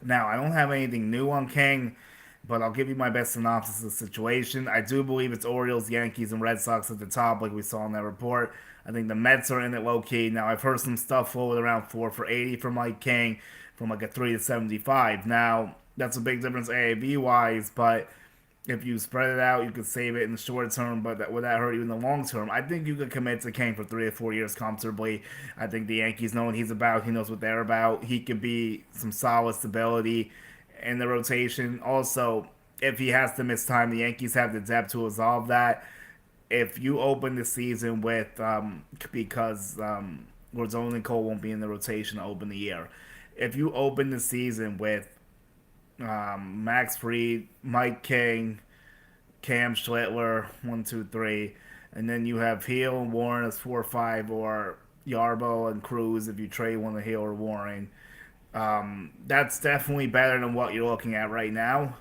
Now, I don't have anything new on King, but I'll give you my best synopsis of the situation. I do believe it's Orioles, Yankees, and Red Sox at the top, like we saw in that report. I think the Mets are in it low key. Now, I've heard some stuff floated around 4 for 80 for Mike King, from like a 3 to 75. Now, that's a big difference AAV wise, but if you spread it out, you could save it in the short term, but would that hurt you in the long term? I think you could commit to Kane for 3 or 4 years comfortably. I think the Yankees know what he's about. He knows what they're about. He could be some solid stability in the rotation. Also, if he has to miss time, the Yankees have the depth to resolve that. If you open the season with, because Gordon and Cole won't be in the rotation to open the year. If you open the season with Max Fried, Mike King, Cam Schlittler, 1, 2, 3, and then you have Heel and Warren as 4, 5, or Yarbo and Cruz if you trade one of Heel or Warren. That's definitely better than what you're looking at right now.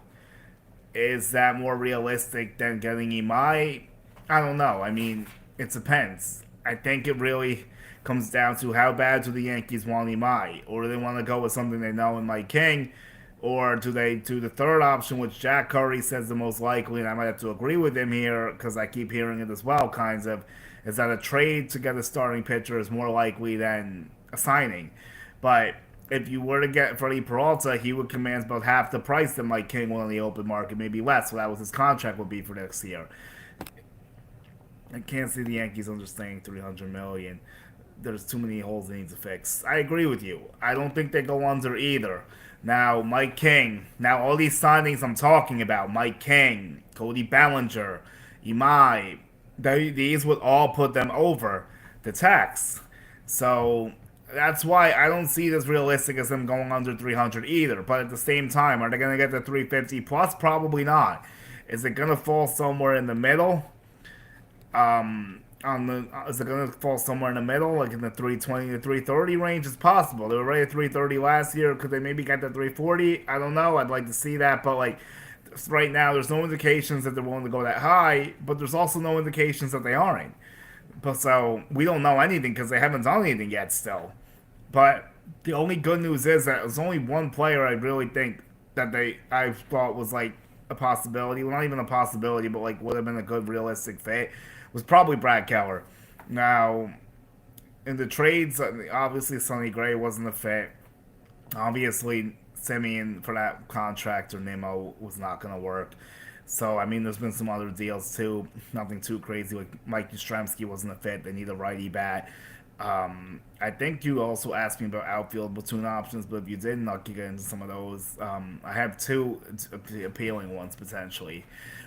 Is that more realistic than getting Imai? I don't know. I mean, it depends. I think it really comes down to how bad do the Yankees want Imai, or do they want to go with something they know in Mike King, or do they do the third option, which Jack Curry says the most likely, and I might have to agree with him here because I keep hearing it as well, kinds of, is that a trade to get a starting pitcher is more likely than a signing. But if you were to get Freddie Peralta, he would command about half the price that Mike King will in the open market, maybe less. So that was his contract would be for next year. I can't see the Yankees understanding $300 million. There's too many holes they need to fix. I agree with you. I don't think they go under either. Now, Mike King. Now, all these signings I'm talking about, Mike King, Cody Bellinger, Imai, these would all put them over the tax. So that's why I don't see it as realistic as them going under 300 either. But at the same time, are they going to get the 350 plus? Probably not. Is it going to fall somewhere in the middle? Is it going to fall somewhere in the middle, like in the 320 to 330 range? It's possible. They were right at 330 last year. Could they maybe get to 340? I don't know. I'd like to see that, but like right now, there's no indications that they're willing to go that high, but there's also no indications that they aren't. But so we don't know anything because they haven't done anything yet still. But the only good news is that there's only one player I really think that I thought was like a possibility. Well, not even a possibility, but like would have been a good realistic fit. Was probably Brad Keller. Now, in the trades, obviously Sonny Gray wasn't a fit. Obviously, Simeon for that contract or Nimmo was not going to work. So I mean, there's been some other deals too. Nothing too crazy. Like Mike Yastrzemski wasn't a fit. They need a righty bat. I think you also asked me about outfield platoon options, but if you didn't, I'll get into some of those. I have two appealing ones potentially.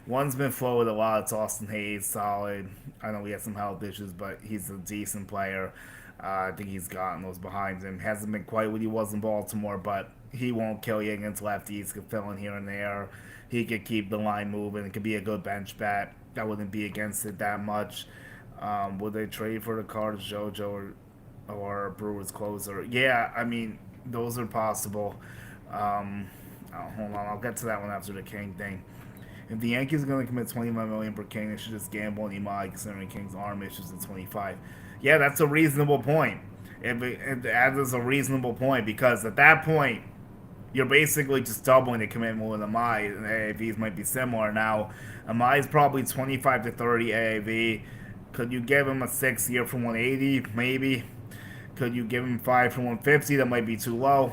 One's been floated a lot. It's Austin Hayes, solid. I know he has some health issues, but he's a decent player. I think he's gotten those behind him. Hasn't been quite what he was in Baltimore, but he won't kill you against lefties. Could fill in here and there. He could keep the line moving. It could be a good bench bat. I wouldn't be against it that much. Would they trade for the Cards, JoJo, or Brewers closer? Yeah, I mean, those are possible. Hold on, I'll get to that one after the King thing. If the Yankees are going to commit 25 million per King, they should just gamble on Imai, considering King's arm issues at 25. Yeah, that's a reasonable point. That is a reasonable point because at that point, you're basically just doubling the commitment with Amai. And AAVs might be similar. Now, Amai's probably 25 to 30 AAV. Could you give him a 6 year for 180? Maybe. Could you give him 5 for 150? That might be too low.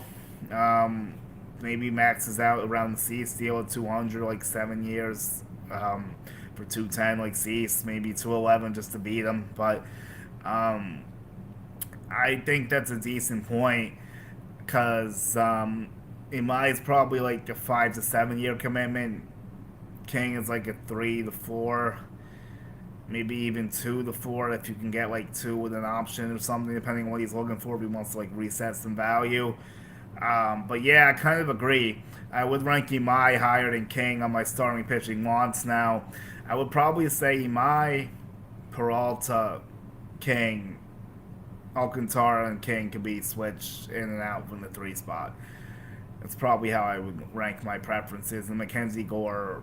Um, Maybe maxes out around the Cease deal at 200, like 7 years. For 210, like Cease, maybe 211 just to beat him. But um, I think that's a decent point because Imai is probably like a 5 to 7 year commitment. King is like a 3 to 4, maybe even 2 to 4 if you can get like two with an option or something, depending on what he's looking for. If he wants to like reset some value. But yeah, I kind of agree. I would rank Imai higher than King on my starting pitching wants now. I would probably say Imai, Peralta, King, Alcantara, and King could be switched in and out from the 3 spot. That's probably how I would rank my preferences. And Mackenzie Gore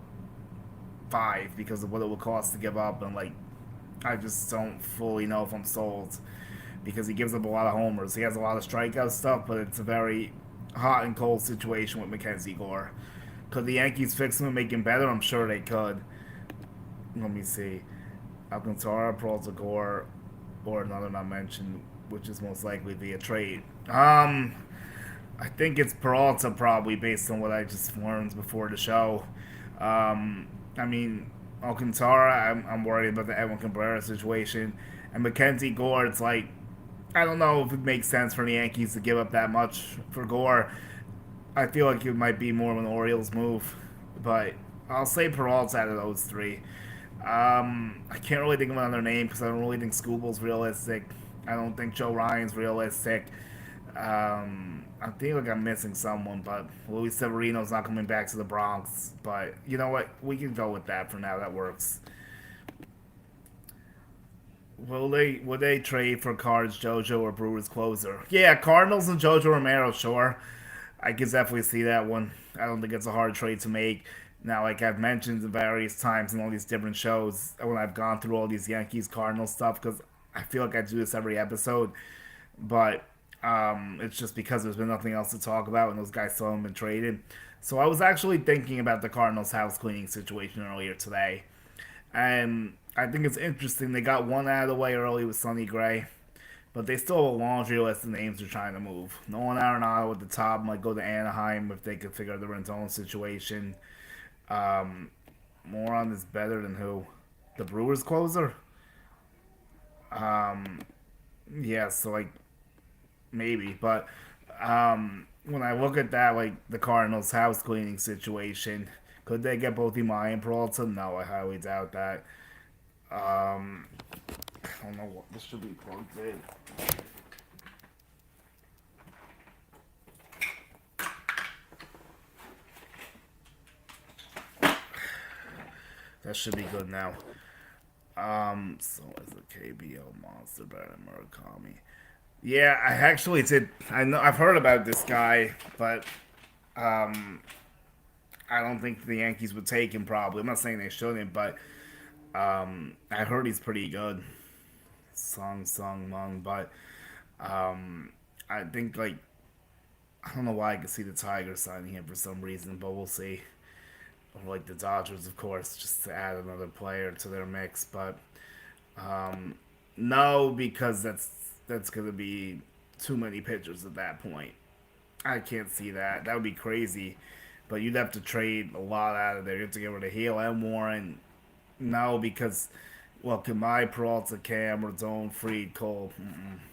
5 because of what it would cost to give up, and like I just don't fully know if I'm sold because he gives up a lot of homers. He has a lot of strikeout stuff, but it's a very hot and cold situation with Mackenzie Gore. Could the Yankees fix him and make him better? I'm sure they could. Let me see. Alcantara, Peralta, Gore, or another not mentioned, which is most likely via trade. I think it's Peralta probably based on what I just learned before the show. I mean, Alcantara, I'm worried about the Edwin Cabrera situation. And Mackenzie Gore, it's like, I don't know if it makes sense for the Yankees to give up that much for Gore. I feel like it might be more of an Orioles move. But I'll say Peralta out of those three. I can't really think of another name because I don't really think Scooble's realistic. I don't think Joe Ryan's realistic. I think like I'm missing someone, but Luis Severino's not coming back to the Bronx. But you know what? We can go with that for now. That works. Would they trade for Cards, JoJo, or Brewers closer? Yeah, Cardinals and JoJo Romero, sure. I can definitely see that one. I don't think it's a hard trade to make. Now, like I've mentioned various times in all these different shows, when I've gone through all these Yankees Cardinals stuff, because I feel like I do this every episode, but it's just because there's been nothing else to talk about, and those guys still haven't been traded. So I was actually thinking about the Cardinals house cleaning situation earlier today, and I think it's interesting. They got one out of the way early with Sonny Gray, but they still have a laundry list of names they're trying to move. Nolan Arenado at the top might go to Anaheim if they could figure out the Rendon situation. Um, Moron is better than who? The Brewers closer? Um, yeah, so like maybe, but when I look at that, like the Cardinals' house cleaning situation, could they get both Imai and Peralta? No, I highly doubt that. Um, I don't know what this should be plugged in. That should be good now. So is the KBO monster better than Murakami? Yeah, I actually did. I know I've heard about this guy, but um, I don't think the Yankees would take him. Probably, I'm not saying they shouldn't, but I heard he's pretty good. Sung Mung, but I think like I don't know why I could see the Tigers signing him for some reason, but we'll see. Or like the Dodgers, of course, just to add another player to their mix. But um, no, because that's gonna be too many pitchers at that point. I can't see that. That would be crazy. but you'd have to trade a lot out of there. You have to get rid of Heel and Warren. No, because well, Kamai, Peralta, Cam, Zone, Freed, Cole.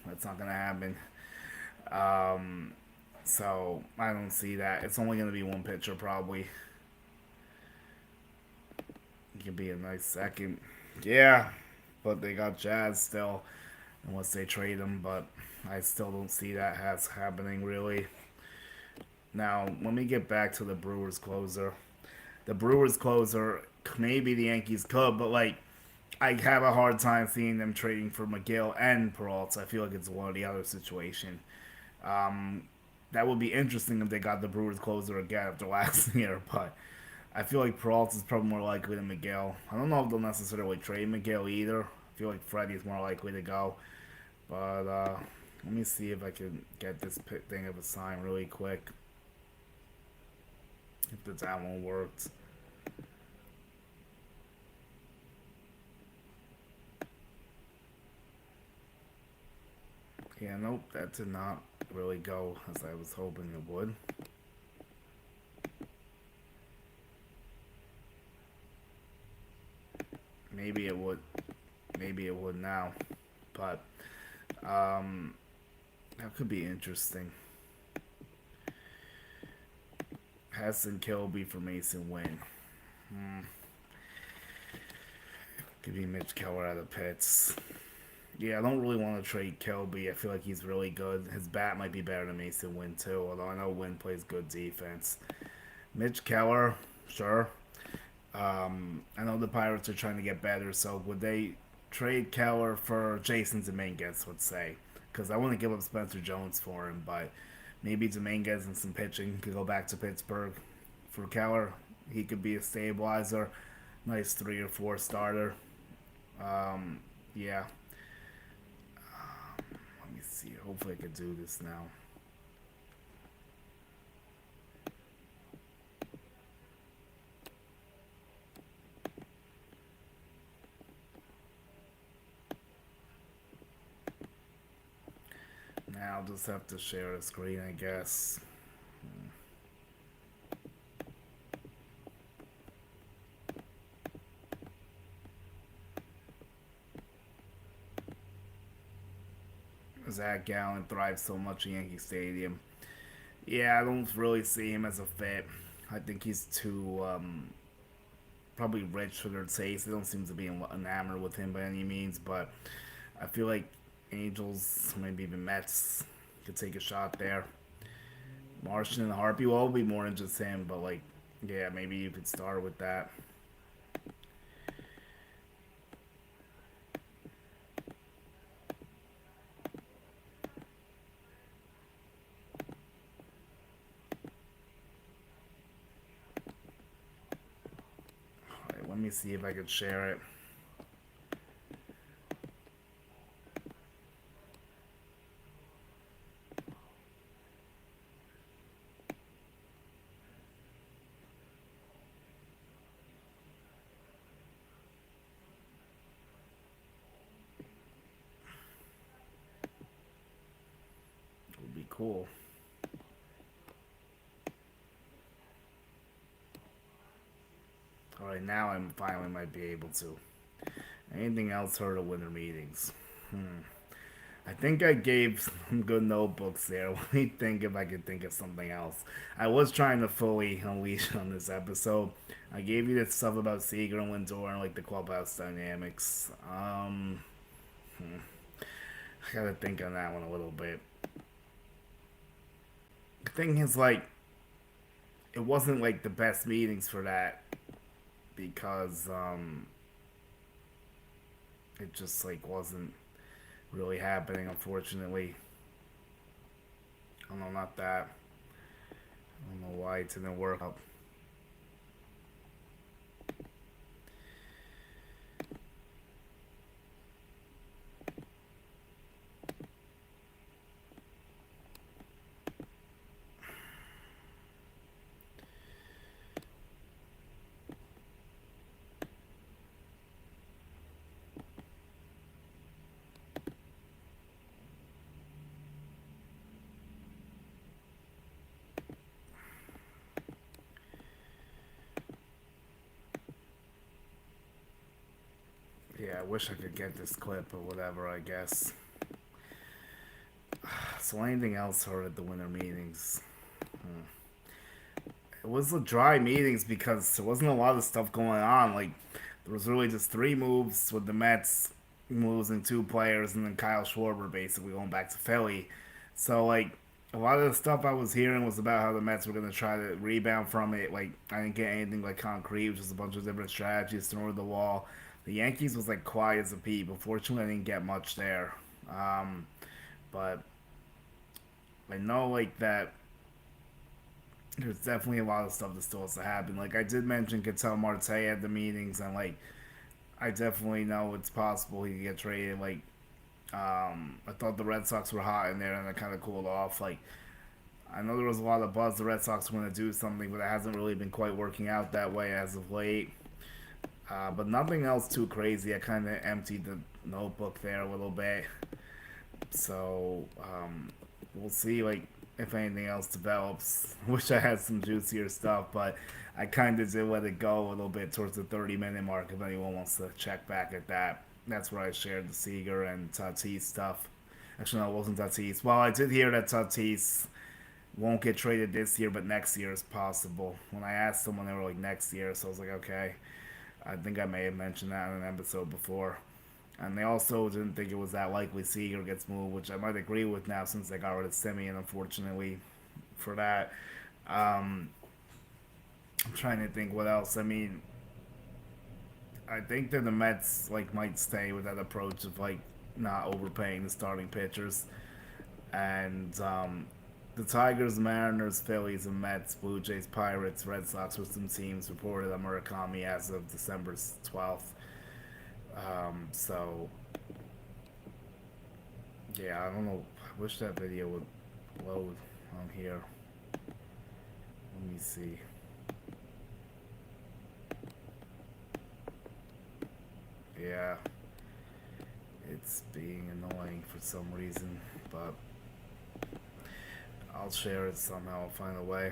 That's not gonna happen. Um, so I don't see that. It's only gonna be one pitcher probably. It could be a nice second. Yeah, but they got Jazz still, unless they trade him. But I still don't see that has happening really. Now let me get back to the Brewers closer. The Brewers closer, maybe the Yankees could, but like I have a hard time seeing them trading for McGill and Peralta. I feel like it's one or the other situation. Um, that would be interesting if they got the Brewers closer again after last year, but I feel like Peralta is probably more likely than McGill. I don't know if they'll necessarily trade McGill either. I feel like Freddie's more likely to go, but let me see if I can get this thing of a sign really quick. If that one worked. Yeah, nope, that did not really go as I was hoping it would. Maybe it would. Maybe it would now. But that could be interesting. Hassan Kilby for Mason Wynn. Could be Mitch Keller out of Pitts. Yeah, I don't really want to trade Kilby. I feel like he's really good. His bat might be better than Mason Wynn too, although I know Wynn plays good defense. Mitch Keller, sure. I know the Pirates are trying to get better, so would they trade Keller for Jason Dominguez, let's say? Because I want to give up Spencer Jones for him, but maybe Dominguez and some pitching could go back to Pittsburgh. For Keller, he could be a stabilizer, nice 3 or 4 starter. Yeah. Let me see. Hopefully, I could do this now. Now I'll just have to share the screen, I guess. Zach Gallen thrives so much in Yankee Stadium. Yeah, I don't really see him as a fit. I think he's too probably rich for their taste. They don't seem to be enamored with him by any means, but I feel like Angels, maybe even Mets, could take a shot there. Martian and Harpy will be more than just him, but like, yeah, maybe you could start with that. Alright, let me see if I can share it. It would be cool. Alright, now I finally might be able to. Anything else heard of winter meetings? I think I gave some good notebooks there. Let me think if I could think of something else. I was trying to fully unleash on this episode. I gave you this stuff about Seager and Lindor and like the clubhouse dynamics. I gotta think on that one a little bit. The thing is, like, it wasn't like the best meetings for that because it just like wasn't really happening, unfortunately. I don't know, not that. I don't know why it didn't work out. I wish I could get this clip or whatever, I guess. So anything else heard at the winter meetings? It was the dry meetings because there wasn't a lot of stuff going on. Like, there was really just three moves with the Mets losing two players and then Kyle Schwarber basically going back to Philly. So, like, a lot of the stuff I was hearing was about how the Mets were going to try to rebound from it. Like, I didn't get anything, like, concrete. It was just a bunch of different strategies thrown at the wall. The Yankees was, like, quiet as a peep. Unfortunately, I didn't get much there. But I know, like, that there's definitely a lot of stuff that still has to happen. Like, I did mention Ketel Marte at the meetings, and, like, I definitely know it's possible he could get traded. Like, I thought the Red Sox were hot in there, and it kind of cooled off. Like, I know there was a lot of buzz the Red Sox were going to do something, but it hasn't really been quite working out that way as of late. But nothing else too crazy. I kind of emptied the notebook there a little bit. So, we'll see, like, if anything else develops. Wish I had some juicier stuff, but I kind of did let it go a little bit towards the 30-minute mark if anyone wants to check back at that. That's where I shared the Seager and Tatis stuff. Actually, no, it wasn't Tatis. Well, I did hear that Tatis won't get traded this year, but next year is possible. When I asked them when they were like next year, so I was like, okay. I think I may have mentioned that in an episode before. And they also didn't think it was that likely Seager gets moved, which I might agree with now since they got rid of Semien, unfortunately, for that. I'm trying to think what else. I mean, I think that the Mets like might stay with that approach of like not overpaying the starting pitchers, and the Tigers, Mariners, Phillies, and Mets, Blue Jays, Pirates, Red Sox were some teams reported on Murakami as of December 12th. So yeah, I don't know. I wish that video would load on here. Let me see. Yeah, it's being annoying for some reason, but I'll share it somehow. I'll find a way.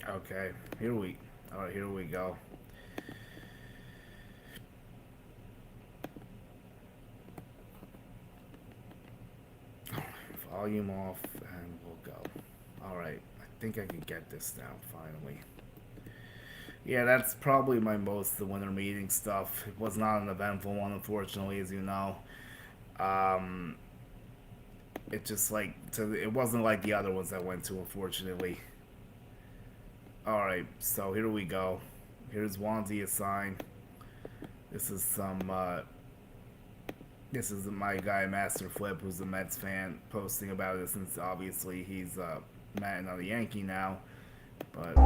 Okay, alright, here we go. Volume off, and we'll go. Alright, I think I can get this now, finally. Yeah, that's probably my most the winter meeting stuff. It was not an eventful one, unfortunately, as you know. It just like it wasn't like the other ones I went to, unfortunately. Alright, so here we go. Here's Wandy Asigen. This is this is my guy Master Flip, who's a Mets fan, posting about it since obviously he's Met and not a Yankee now. But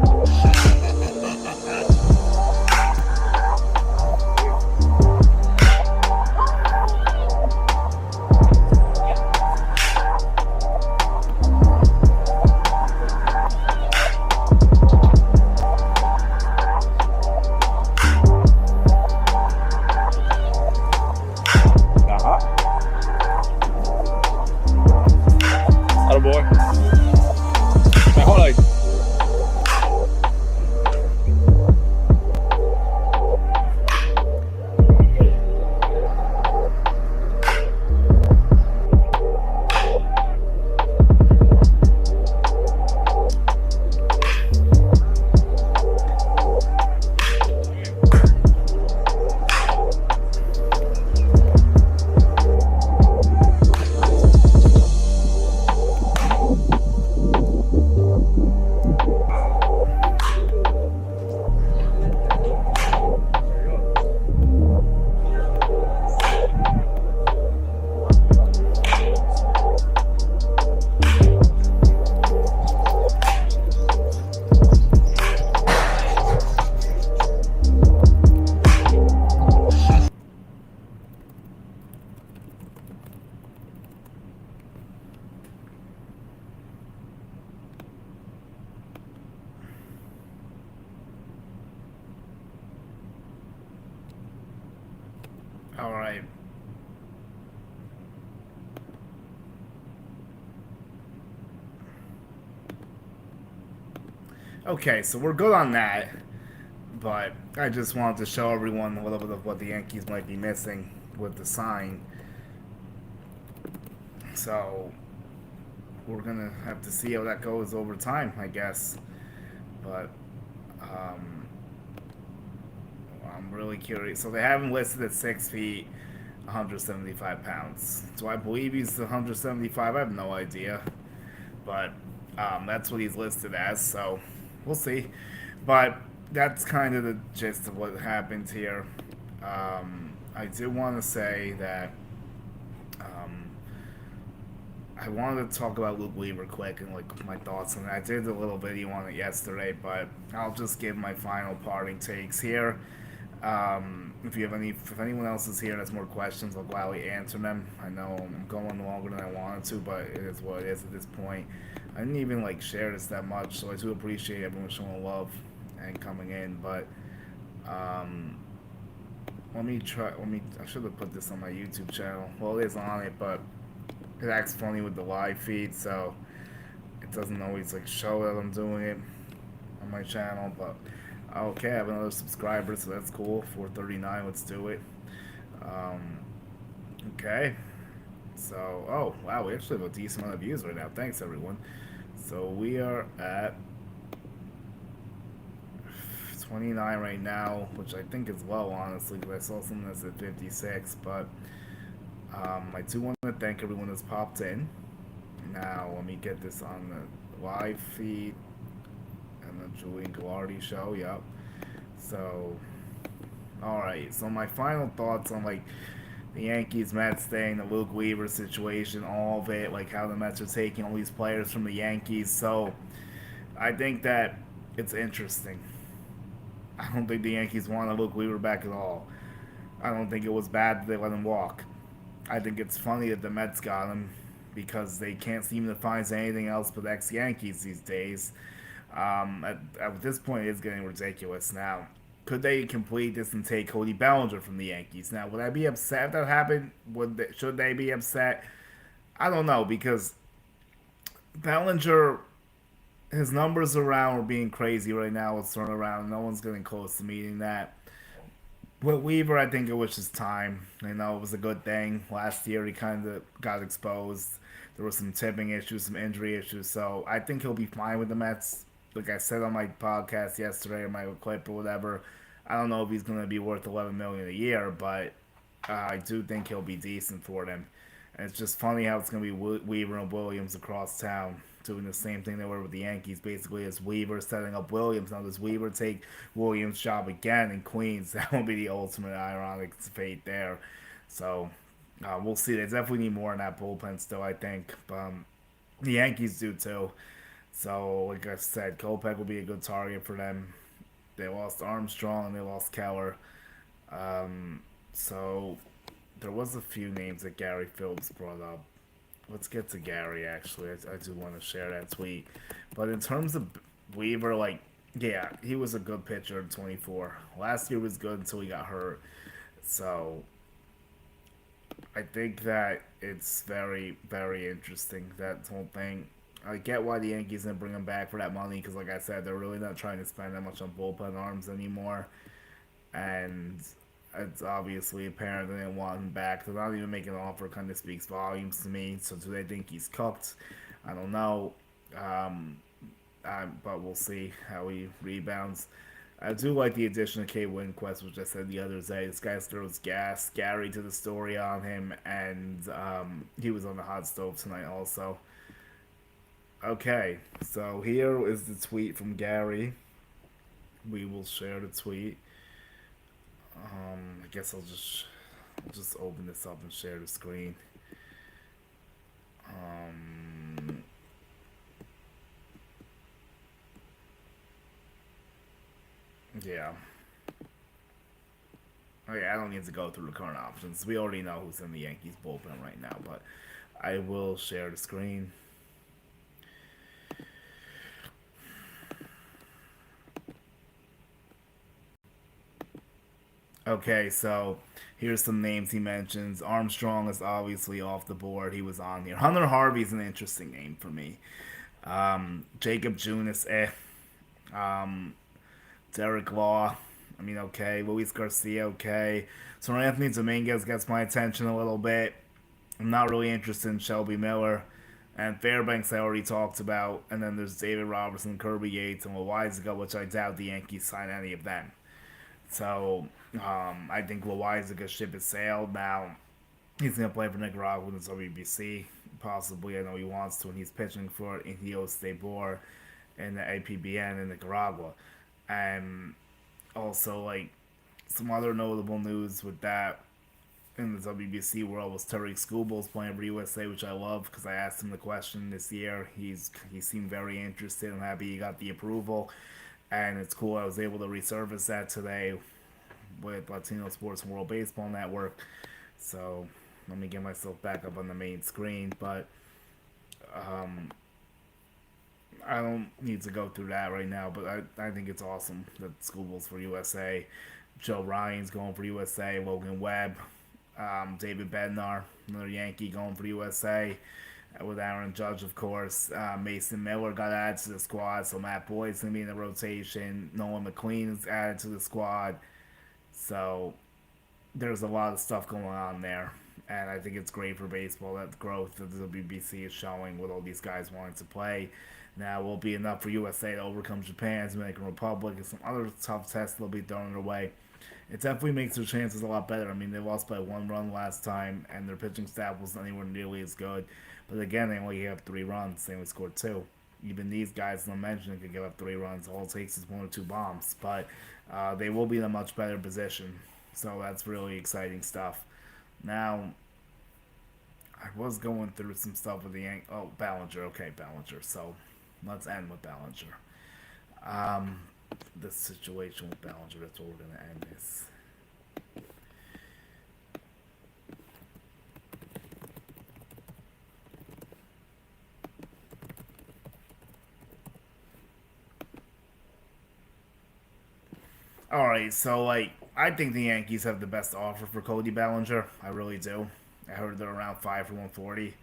alright. Okay, so we're good on that. But I just wanted to show everyone a little bit of what the Yankees might be missing with the sign. So we're gonna have to see how that goes over time, I guess. But um, I'm really curious. So they have him listed at 6 feet, 175 pounds. Do I believe he's 175? I have no idea. But that's what he's listed as. So we'll see. But that's kind of the gist of what happened here. I do want to say that um, I wanted to talk about Luke Weaver quick and like my thoughts on it. I did a little video on it yesterday, but I'll just give my final parting takes here. If anyone else is here and has more questions, I'll gladly answer them. I know I'm going longer than I wanted to, but it is what it is at this point. I didn't even like share this that much, so I do appreciate everyone showing love and coming in. But um, let me try. Let me. I should have put this on my YouTube channel. Well, it is on it, but it acts funny with the live feed, so it doesn't always like show that I'm doing it on my channel. But okay, I have another subscriber, so that's cool. 439. Let's do it. Um, okay. So, oh wow, we actually have a decent amount of views right now. Thanks everyone. So we are at 29 right now, which I think is low, honestly, because I saw something that's at 56. But I do want to thank everyone that's popped in. Now, let me get this on the live feed and the Julian Gallardi show. Yep. So, all right. So my final thoughts on like the Yankees Mets thing, the Luke Weaver situation, all of it, like how the Mets are taking all these players from the Yankees. So I think that it's interesting. I don't think the Yankees want Luke Weaver back at all. I don't think it was bad that they let him walk. I think it's funny that the Mets got him because they can't seem to find anything else but ex-Yankees these days. At this point, it's getting ridiculous. Now, could they complete this and take Cody Bellinger from the Yankees? Now, would I be upset if that happened? Should they be upset? I don't know because Bellinger, his numbers around are being crazy right now. It's thrown around. No one's getting close to meeting that. With Weaver, I think it was just time. You know, it was a good thing. Last year, he kind of got exposed. There were some tipping issues, some injury issues. So I think he'll be fine with the Mets. Like I said on my podcast yesterday, or my clip or whatever, I don't know if he's going to be worth 11 million a year, but I do think he'll be decent for them. And it's just funny how it's going to be Weaver and Williams across town doing the same thing they were with the Yankees. Basically, it's Weaver setting up Williams. Now, does Weaver take Williams' job again in Queens? That would be the ultimate ironic fate there. So, we'll see. They definitely need more in that bullpen still, I think. The Yankees do too. So, like I said, Kopech will be a good target for them. They lost Armstrong and they lost Keller. So, there was a few names that Gary Phillips brought up. Let's get to Gary, actually. I do want to share that tweet. But in terms of Weaver, like, yeah, he was a good pitcher in 24. Last year was good until he got hurt. So I think that it's very, very interesting, that whole thing. I get why the Yankees didn't bring him back for that money because, like I said, they're really not trying to spend that much on bullpen arms anymore. And it's obviously apparent they didn't want him back. They're not even making an offer. Kind of speaks volumes to me. So do they think he's cooked? I don't know. Um, but we'll see how he rebounds. I do like the addition of Kay Winquist, which I said the other day. This guy throws gas. Gary to the story on him, and he was on the hot stove tonight also. Okay, so here is the tweet from Gary. We will share the tweet. I guess I'll just open this up and share the screen. Um, yeah. Okay, I don't need to go through the current options. We already know who's in the Yankees bullpen right now, but I will share the screen. Okay, so here's some names he mentions. Armstrong is obviously off the board. He was on here. Hunter Harvey's an interesting name for me. Jacob Junis, Um, Derek Law, I mean, okay. Luis Garcia, okay. So Anthony Dominguez gets my attention a little bit. I'm not really interested in Shelby Miller. And Fairbanks, I already talked about. And then there's David Robertson, Kirby Yates, and Loizaga, which I doubt the Yankees sign any of them. So I think Loizaga ship has sailed. Now, he's going to play for Nicaragua in the WBC. Possibly, I know he wants to, and he's pitching for Indio Stabor in the APBN in Nicaragua. And also, like, some other notable news with that in the WBC world was Tariq Skubal's playing for USA, which I love because I asked him the question this year. He seemed very interested and happy he got the approval, and it's cool I was able to resurface that today with Latino Sports and World Baseball Network. So let me get myself back up on the main screen, but um, I don't need to go through that right now. But I think it's awesome that Skubal's for USA. Joe Ryan's going for USA. Logan Webb, David Bednar, another Yankee going for USA. With Aaron Judge, of course. Mason Miller got added to the squad, so Matt Boyd's going to be in the rotation. Nolan McLean is added to the squad. So there's a lot of stuff going on there. And I think it's great for baseball that growth that the WBC is showing with all these guys wanting to play. Now will be enough for USA to overcome Japan, Dominican Republic, and some other tough tests they'll be throwing their way. It definitely makes their chances a lot better. I mean, they lost by 1 run last time, and their pitching staff wasn't anywhere nearly as good. But again, they only have 3 runs. They only scored two. Even these guys, I'm mentioning, could give up 3 runs. All it takes is 1 or 2 bombs. But they will be in a much better position. So that's really exciting stuff. Now, I was going through some stuff with the Oh, Ballinger. Okay, Ballinger. So let's end with Ballinger. Um, the situation with Ballinger. That's what we're going to end this. All right, so like I think the Yankees have the best offer for Cody Ballinger. I really do. I heard they're around 5 for 140.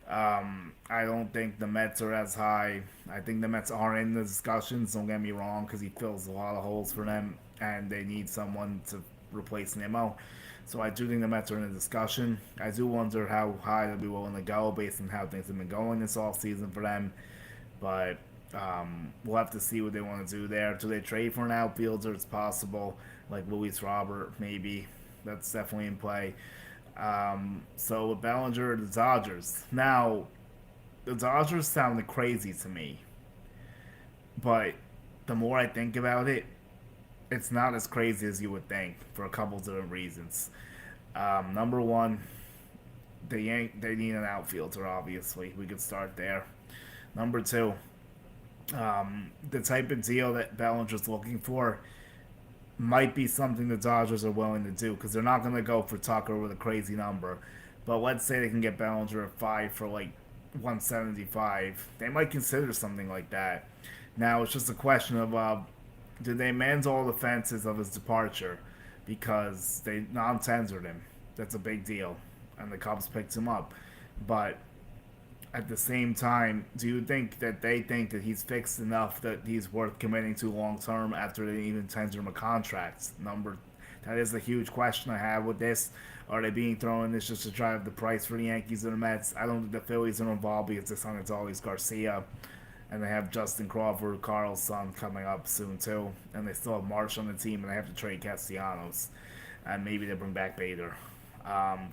I don't think the Mets are as high. I think the Mets are in the discussions. Don't get me wrong, because he fills a lot of holes for them, and they need someone to replace Nimmo. So I do think the Mets are in a discussion. I do wonder how high they'll be willing to go based on how things have been going this off season for them. But we'll have to see what they want to do there. Do they trade for an outfielder? It's possible, like Luis Robert, maybe. That's definitely in play. So with Bellinger, the Dodgers. Now, the Dodgers sounded crazy to me, but the more I think about it, it's not as crazy as you would think for a couple different reasons. Number one, they need an outfielder. Obviously, we could start there. Number two, the type of deal that Bellinger's looking for might be something the Dodgers are willing to do because they're not going to go for Tucker with a crazy number. But let's say they can get Bellinger at 5 for like 175. They might consider something like that. Now it's just a question of did they mend all the fences of his departure because they non-tendered him? That's a big deal, and the Cubs picked him up. But at the same time, do you think that they think that he's fixed enough that he's worth committing to long term after they even tender him a contract? That is a huge question I have with this. Are they being thrown in this just to drive the price for the Yankees and the Mets? I don't think the Phillies are involved because they signed Adolis Garcia, and they have Justin Crawford, Carl's son, coming up soon too, and they still have Marsh on the team, and they have to trade Castellanos, and maybe they bring back Bader.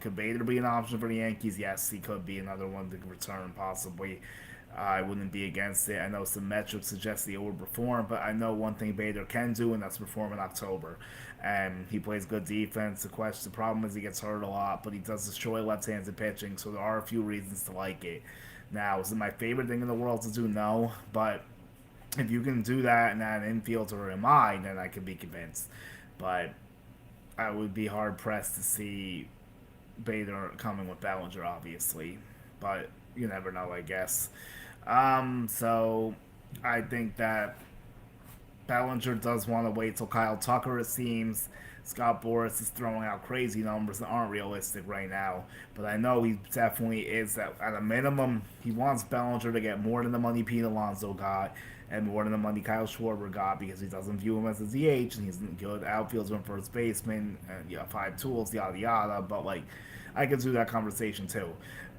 Could Bader be an option for the Yankees? Yes, he could be another one to return, possibly. I wouldn't be against it. I know some metrics suggest he overperform, but I know one thing Bader can do, and that's perform in October. And he plays good defense. The problem is he gets hurt a lot, but he does destroy left-handed pitching, so there are a few reasons to like it. Now, is it my favorite thing in the world to do? No, but if you can do that and add an infielder in mind, then I could be convinced. But I would be hard pressed to see Bader coming with Bellinger, obviously, but you never know, I guess. So I think that Bellinger does want to wait till Kyle Tucker, it seems. Scott Boras is throwing out crazy numbers that aren't realistic right now. But I know he definitely is that at a minimum he wants Bellinger to get more than the money Pete Alonso got and more than the money Kyle Schwarber got because he doesn't view him as a DH and he's a good outfielder and first baseman and five tools, yada yada. But like I could do that conversation too.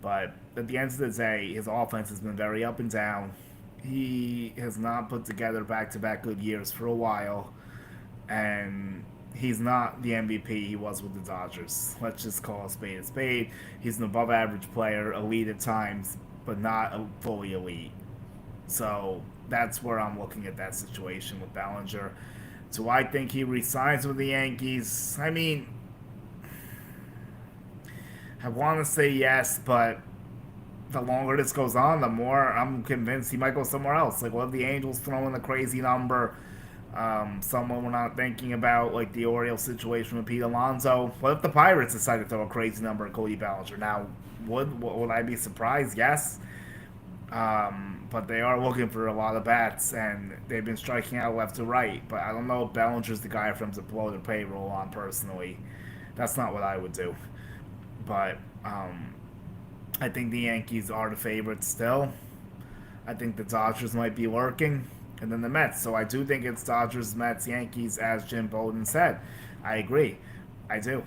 But at the end of the day, his offense has been very up and down. He has not put together back to back good years for a while. And he's not the MVP he was with the Dodgers. Let's just call a spade a spade. He's an above average player, elite at times, but not a fully elite. So that's where I'm looking at that situation with Bellinger. Do I think he resigns with the Yankees? I mean, I want to say yes, but the longer this goes on, the more I'm convinced he might go somewhere else. Like, what if the Angels throw in a crazy number? Someone we're not thinking about, like the Orioles situation with Pete Alonso. What if the Pirates decide to throw a crazy number at Cody Bellinger? Now, would I be surprised? Yes. But they are looking for a lot of bats, and they've been striking out left to right. But I don't know if Bellinger's the guy for them to blow their payroll on personally. That's not what I would do. But I think the Yankees are the favorites still. I think the Dodgers might be lurking, and then the Mets. So I do think it's Dodgers, Mets, Yankees, as Jim Bowden said. I agree. I do.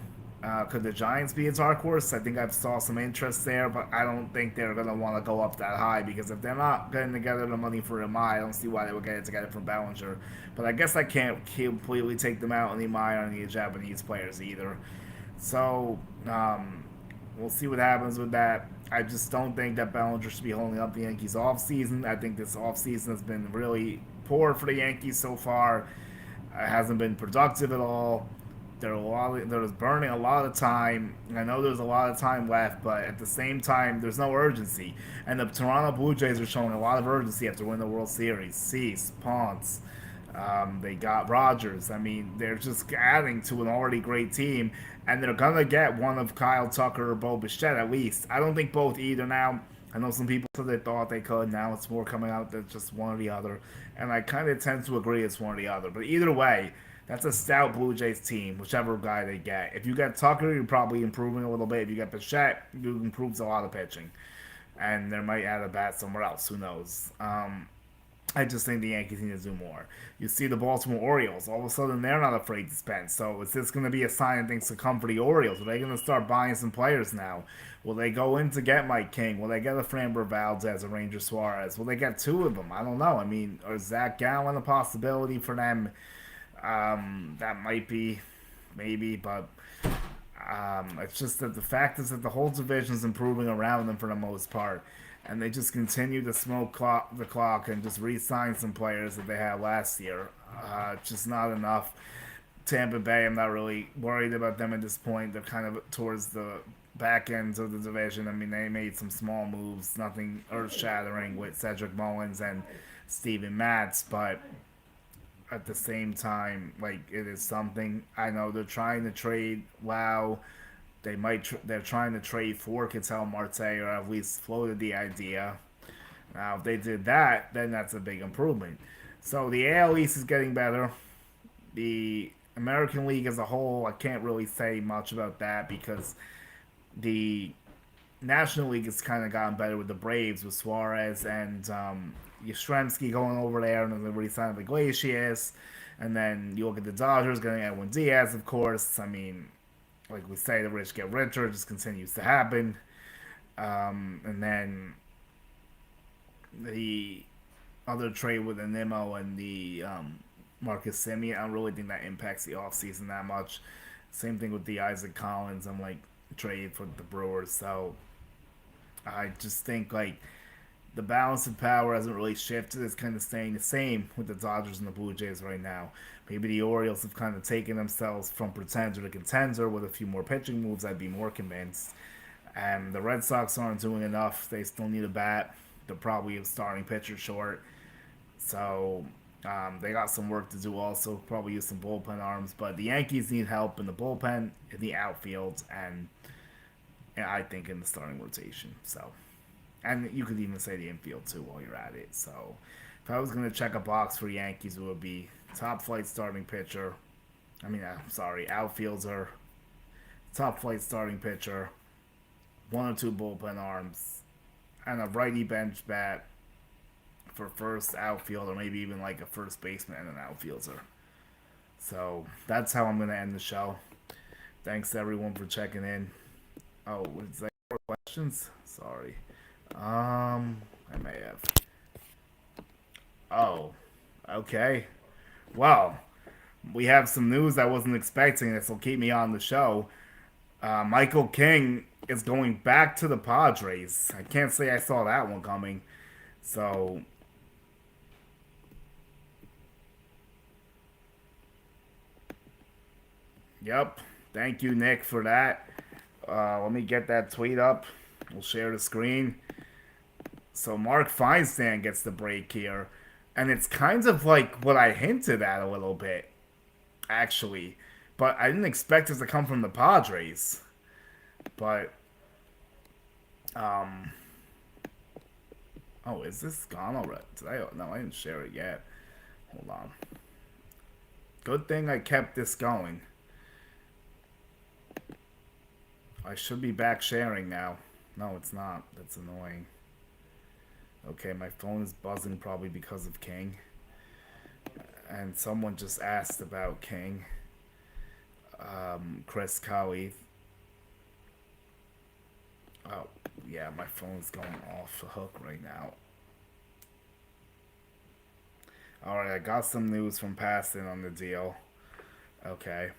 Could the Giants be a dark horse? I think I've saw some interest there, but I don't think they're gonna want to go up that high because if they're not getting together the money for Amai, I don't see why they would get it together from Bellinger. But I guess I can't completely take them out on the Amai or any Japanese players either. So we'll see what happens with that. I just don't think that Bellinger should be holding up the Yankees off season. I think this off season has been really poor for the Yankees so far. It hasn't been productive at all. There was burning a lot of time. I know there's a lot of time left, but at the same time, there's no urgency. And the Toronto Blue Jays are showing a lot of urgency after winning the World Series. Cease, Ponce, they got Rogers. I mean, they're just adding to an already great team, and they're gonna get one of Kyle Tucker or Bo Bichette at least. I don't think both either now. I know some people said they thought they could. Now it's more coming out that just one or the other, and I kind of tend to agree it's one or the other. But either way, that's a stout Blue Jays team, whichever guy they get. If you get Tucker, you're probably improving a little bit. If you get Bichette, you improves a lot of pitching, and they might add a bat somewhere else. Who knows? I just think the Yankees need to do more. You see the Baltimore Orioles, all of a sudden they're not afraid to spend. So is this going to be a sign of things to come for the Orioles? Are they going to start buying some players now? Will they go in to get Mike King? Will they get a Framber Valdez, a Ranger Suarez? Will they get two of them? I don't know. I mean, is Zach Gallen a possibility for them? That might be, maybe, but it's just that the fact is that the whole division is improving around them for the most part, and they just continue to smoke the clock and just re-sign some players that they had last year. Just not enough. Tampa Bay, I'm not really worried about them at this point. They're kind of towards the back ends of the division. I mean, they made some small moves, nothing earth-shattering with Cedric Mullins and Steven Matz, but at the same time, like, it is something. I know they're trying to trade Wow. They're trying to trade for Ketel Marte, or at least floated the idea. Now, if they did that, then that's a big improvement. So the AL East is getting better. The American League as a whole, I can't really say much about that because the National League has kind of gotten better with the Braves, with Suarez and Yastrzemski going over there, and then they re-signed Iglesias. And then you look at the Dodgers getting Edwin Diaz, of course. I mean, like we say, the rich get richer. It just continues to happen. And then the other trade with the Nimmo and the Marcus Semien, I don't really think that impacts the offseason that much. Same thing with the Isaac Collins. I'm like, trade for the Brewers. So I just think, like, the balance of power hasn't really shifted. It's kind of staying the same with the Dodgers and the Blue Jays right now. Maybe the Orioles have kind of taken themselves from pretender to contender with a few more pitching moves. I'd be more convinced. And the Red Sox aren't doing enough. They still need a bat. They're probably a starting pitcher short. So they got some work to do also. Probably use some bullpen arms. But the Yankees need help in the bullpen, in the outfield, and I think in the starting rotation. So, and you could even say the infield too while you're at it. So if I was going to check a box for Yankees, it would be top flight starting pitcher, I'm sorry, outfielder, top flight starting pitcher, one or two bullpen arms, and a righty bench bat for first outfield, or maybe even like a first baseman and an outfielder. So that's how I'm gonna end the show. Thanks everyone for checking in. Oh, was there more questions? Sorry. I may have. Oh, okay. Well, we have some news I wasn't expecting. This will keep me on the show. Michael King is going back to the Padres. I can't say I saw that one coming. So, yep. Thank you, Nick, for that. Let me get that tweet up. We'll share the screen. So Mark Feinsand gets the break here. And it's kind of like what I hinted at a little bit, actually. But I didn't expect it to come from the Padres. But, um, oh, is this gone already? No, I didn't share it yet. Hold on. Good thing I kept this going. I should be back sharing now. No, it's not. That's annoying. Okay, my phone is buzzing probably because of King. And someone just asked about King. Chris Cowie. Oh, yeah, my phone's going off the hook right now. Alright, I got some news from Paston on the deal. Okay.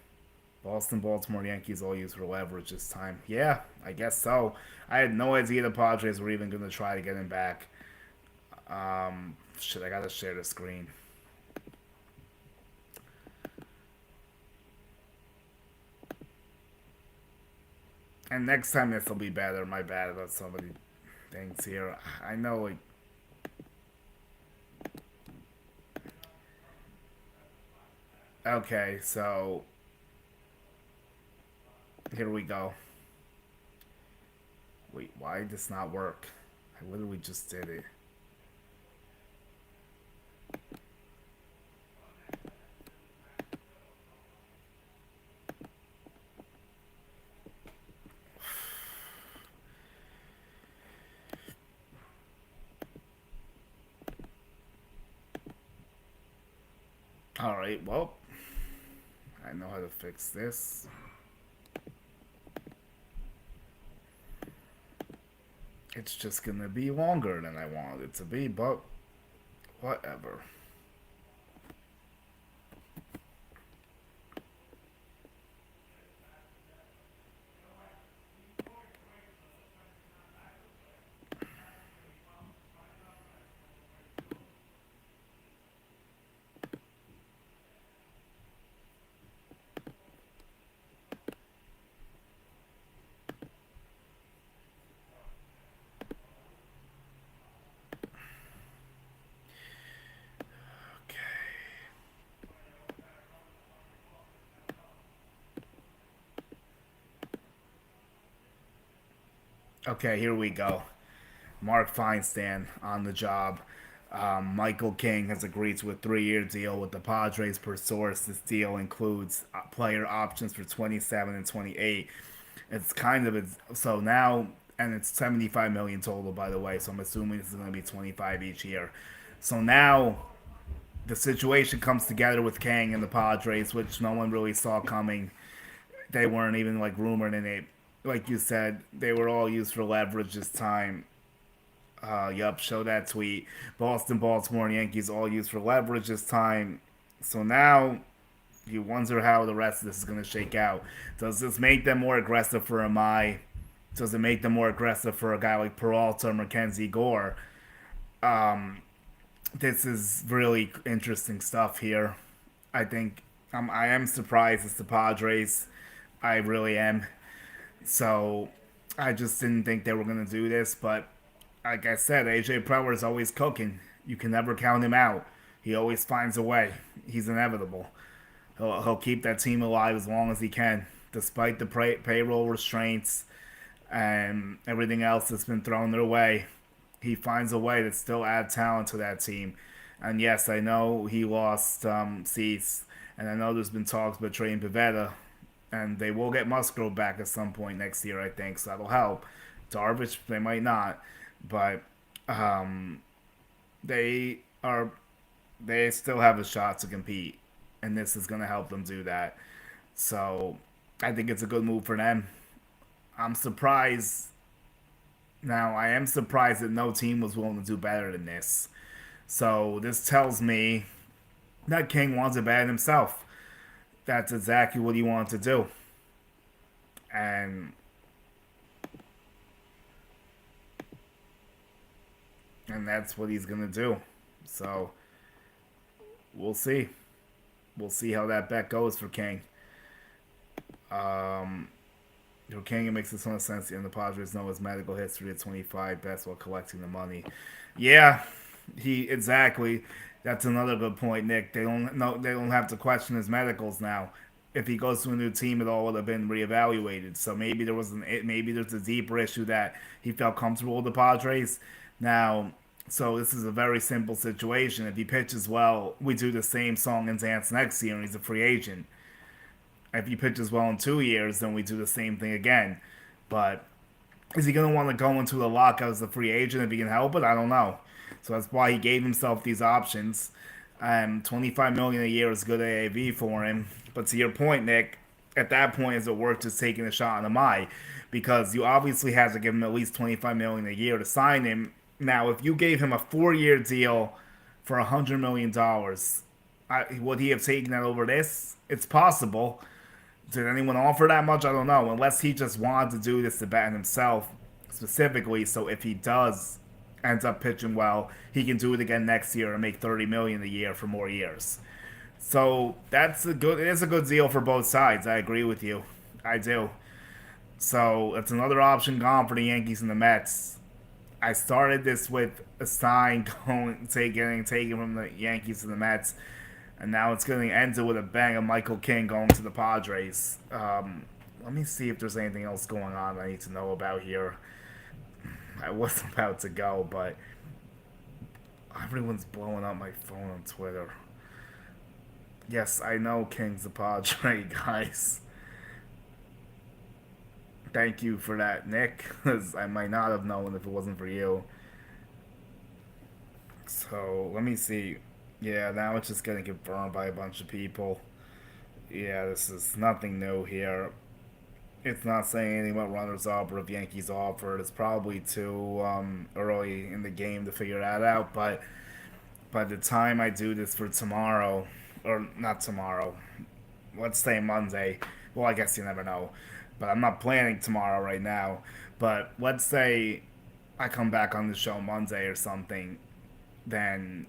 Boston, Baltimore, Yankees all use for leverage this time. Yeah, I guess so. I had no idea the Padres were even going to try to get him back. Shit, I gotta share the screen. And next time this will be better. My bad about so many things here. I know, like. Okay, so. Here we go. Wait, why did this not work? I literally just did it. Alright, well. I know how to fix this. It's just gonna be longer than I wanted it to be, but whatever. Okay, here we go. Mark Feinsand on the job. Michael King has agreed to a 3-year deal with the Padres per source. This deal includes player options for 27 and 28. It's kind of so now, and it's 75 million total, by the way. So I'm assuming this is going to be 25 each year. So now the situation comes together with King and the Padres, which no one really saw coming. They weren't even like rumored in it. Like you said, they were all used for leverage this time. Yup, show that tweet. Boston, Baltimore, and Yankees all used for leverage this time. So now you wonder how the rest of this is going to shake out. Does this make them more aggressive for Amai? Does it make them more aggressive for a guy like Peralta or Mackenzie Gore? This is really interesting stuff here. I think I am surprised it's the Padres. I really am. So I just didn't think they were going to do this, but like I said, AJ Preller is always cooking. You can never count him out. He always finds a way. He's inevitable. He'll keep that team alive as long as he can, despite the payroll restraints and everything else that's been thrown their way. He finds a way to still add talent to that team. And yes, I know he lost Cease And I know there's been talks about trading Pavetta, and they will get Musgrove back at some point next year, I think, so that'll help. Darvish, they might not, but um, they are they still have a shot to compete, and this is going to help them do that. So I think it's a good move for them. I'm surprised. Now, I am surprised that no team was willing to do better than this. So this tells me that King wants it bad himself. That's exactly what he wanted to do. And that's what he's going to do. So we'll see. We'll see how that bet goes for King. For King, it makes a ton of sense. And the Padres know his medical history at 25 bets while collecting the money. Yeah, he exactly. That's another good point, Nick. They don't have to question his medicals now. If he goes to a new team, it all would have been reevaluated. So maybe there's a deeper issue that he felt comfortable with the Padres. Now, so this is a very simple situation. If he pitches well, we do the same song and dance next year, and he's a free agent. If he pitches well in 2 years, then we do the same thing again. But is he going to want to go into the lockout as a free agent if he can help it? I don't know. So that's why he gave himself these options. 25 million a year is good AAV for him. But to your point, Nick, at that point, is it worth just taking a shot on the Mai? Because you obviously have to give him at least 25 million a year to sign him. Now, if you gave him a 4-year deal for $100 million, would he have taken that over this? It's possible. Did anyone offer that much? I don't know. Unless he just wanted to do this to bet himself specifically. So if he does ends up pitching well, he can do it again next year and make 30 million a year for more years. So it is a good deal for both sides. I agree with you. I do. So it's another option gone for the Yankees and the Mets. I started this with a sign taken from the Yankees to the Mets, and now it's going to end it with a bang of Michael King going to the Padres. Let me see if there's anything else going on I need to know about here. I was about to go, but everyone's blowing up my phone on Twitter. Yes, I know King's a Padre, guys. Thank you for that, Nick, because I might not have known if it wasn't for you. So, let me see. Yeah, now it's just getting confirmed by a bunch of people. Yeah, this is nothing new here. It's not saying anything about runners up or if Yankees offered. It's probably too early in the game to figure that out. But by the time I do this for tomorrow, or not tomorrow, let's say Monday. Well, I guess you never know. But I'm not planning tomorrow right now. But let's say I come back on the show Monday or something, then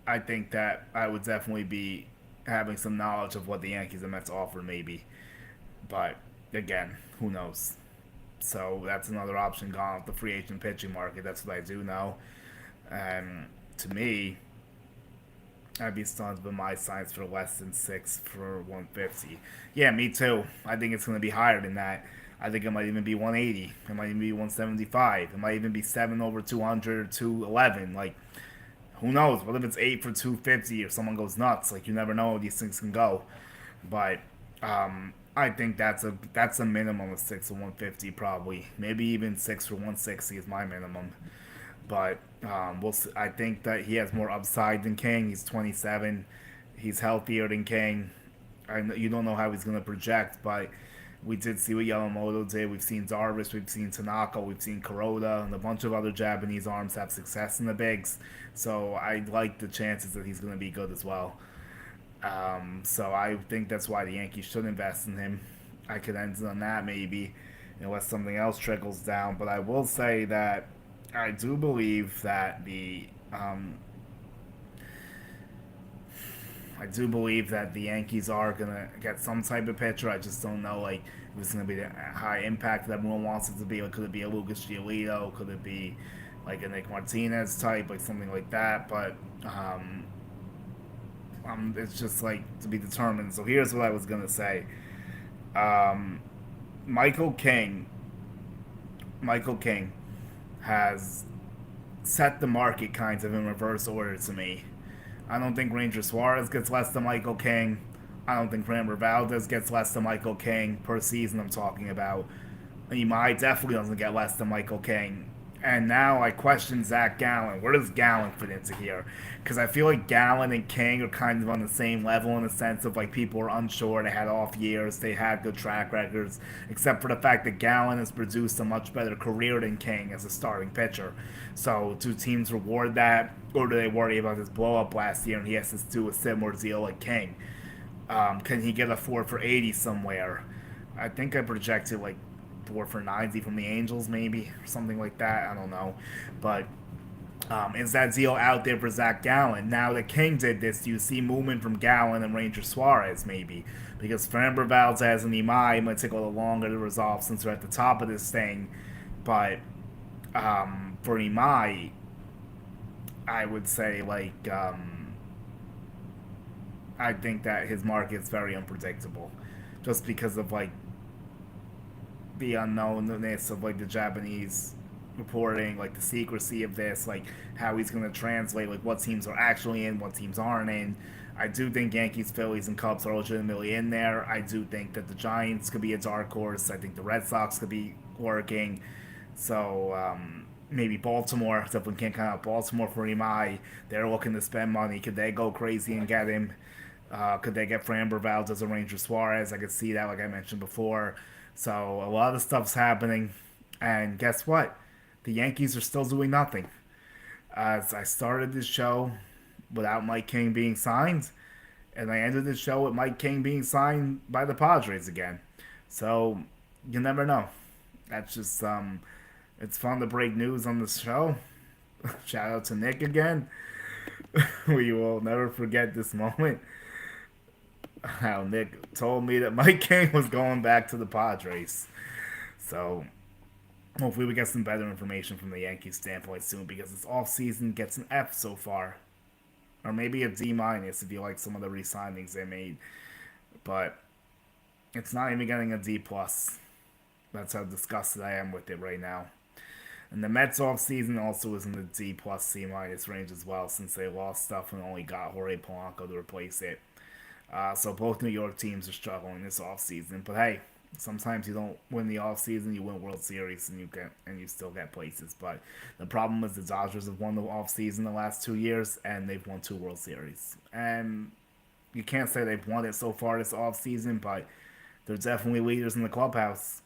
I think that I would definitely be having some knowledge of what the Yankees and Mets offer, maybe. But again, who knows? So that's another option gone off the free agent pitching market. That's what I do know. To me, I'd be stunned with my signs for less than 6 for 150. Yeah, me too. I think it's going to be higher than that. I think it might even be 180. It might even be 175. It might even be 7 over 200, 211. Like, who knows? What if it's 8 for 250 if someone goes nuts? Like, you never know how these things can go. But I think that's a minimum of 6 for 150 probably. Maybe even 6 for 160 is my minimum. But we'll see. I think that he has more upside than King. He's 27. He's healthier than King. You don't know how he's going to project, but we did see what Yamamoto did. We've seen Darvish, we've seen Tanaka, we've seen Kuroda, and a bunch of other Japanese arms have success in the bigs. So I like the chances that he's going to be good as well. So I think that's why the Yankees should invest in him. I could end on that maybe, unless something else trickles down. But I will say that I do believe that the Yankees are gonna get some type of pitcher. I just don't know like if it's gonna be the high impact that everyone wants it to be. Like, could it be a Lucas Giolito? Could it be like a Nick Martinez type, like something like that? But it's just like to be determined. So here's what I was gonna say. Michael King has set the market kind of in reverse order to me. I don't think Ranger Suarez gets less than Michael King. I don't think Framber Valdez gets less than Michael King per season. I'm talking about. Imai definitely doesn't get less than Michael King. And now I question Zach Gallen. Where does Gallen fit into here? Because I feel like Gallen and King are kind of on the same level in the sense of like people are unsure. They had off years. They had good track records. Except for the fact that Gallen has produced a much better career than King as a starting pitcher. So do teams reward that? Or do they worry about his blow up last year and he has to do a similar deal like King? Can he get a 4 for 80 somewhere? I think I projected like 4 for 90 from the Angels, maybe, or something like that. I don't know. But is that deal out there for Zach Gallen? Now that King did this, do you see movement from Gallen and Ranger Suarez, maybe? Because Framber Valdez and Imai might take a little longer to resolve since we're at the top of this thing. But for Imai, I would say, like, I think that his market is very unpredictable. Just because of, like, the unknownness of like the Japanese reporting, like the secrecy of this, like how he's going to translate, like what teams are actually in, what teams aren't in. I do think Yankees, Phillies, and Cubs are legitimately in there. I do think that the Giants could be a dark horse. I think the Red Sox could be working. So maybe Baltimore, except we can't count out Baltimore for Imai. They're looking to spend money. Could they go crazy and get him? Could they get Framber Valdez or Ranger Suarez? I could see that, like I mentioned before. So a lot of stuff's happening, and guess what? The Yankees are still doing nothing. As I started this show without Mike King being signed, and I ended the show with Mike King being signed by the Padres again. So you never know. That's just it's fun to break news on the show. Shout out to Nick again. We will never forget this moment. How Nick told me that Mike King was going back to the Padres. So hopefully we get some better information from the Yankees standpoint soon because this offseason gets an F so far. Or maybe a D minus if you like some of the re-signings they made. But it's not even getting a D plus. That's how disgusted I am with it right now. And the Mets offseason also is in the D plus C minus range as well since they lost stuff and only got Jorge Polanco to replace it. So both New York teams are struggling this offseason. But hey, sometimes you don't win the offseason, you win World Series and you still get places. But the problem is the Dodgers have won the offseason the last 2 years and they've won 2 World Series. And you can't say they've won it so far this offseason, but they're definitely leaders in the clubhouse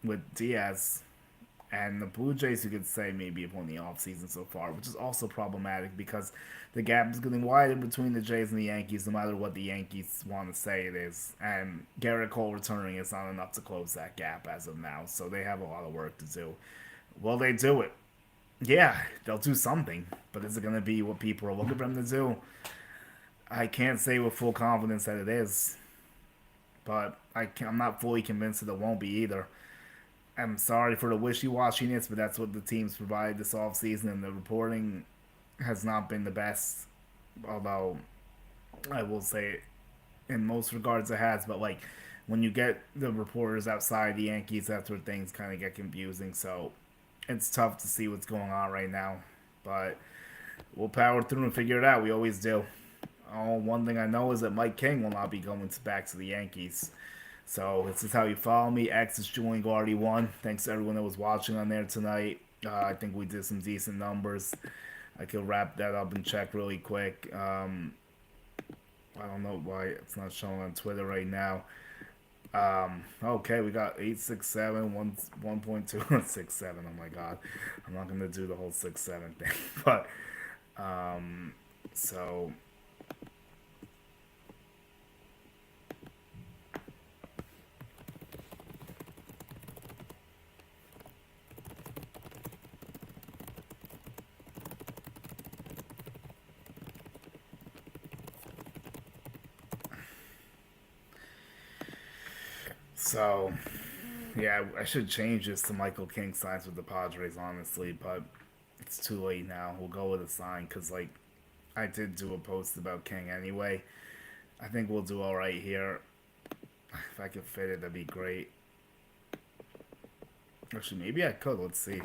with Diaz. And the Blue Jays, you could say, maybe have won the offseason so far, which is also problematic because the gap is getting wider between the Jays and the Yankees, no matter what the Yankees want to say it is. And Garrett Cole returning is not enough to close that gap as of now, so they have a lot of work to do. Will they do it? Yeah, they'll do something, but is it going to be what people are looking for them to do? I can't say with full confidence that it is, but I'm not fully convinced that it won't be either. I'm sorry for the wishy-washiness, but that's what the teams provided this offseason, and the reporting has not been the best. Although, I will say, in most regards, it has. But, like, when you get the reporters outside the Yankees, that's where things kind of get confusing. So, it's tough to see what's going on right now. But we'll power through and figure it out. We always do. Oh, one thing I know is that Mike King will not be going back to the Yankees. So this is how you follow me. X is Julian Guardy 1. Thanks to everyone that was watching on there tonight. I think we did some decent numbers. I could wrap that up and check really quick. I don't know why it's not showing on Twitter right now. Okay, we got 867, 1.267. Oh my god. I'm not going to do the whole 6-7 thing. But, so... So, yeah, I should change this to Michael King signs with the Padres, honestly, but it's too late now. We'll go with a sign because, like, I did do a post about King anyway. I think we'll do all right here. If I could fit it, that'd be great. Actually, maybe I could. Let's see.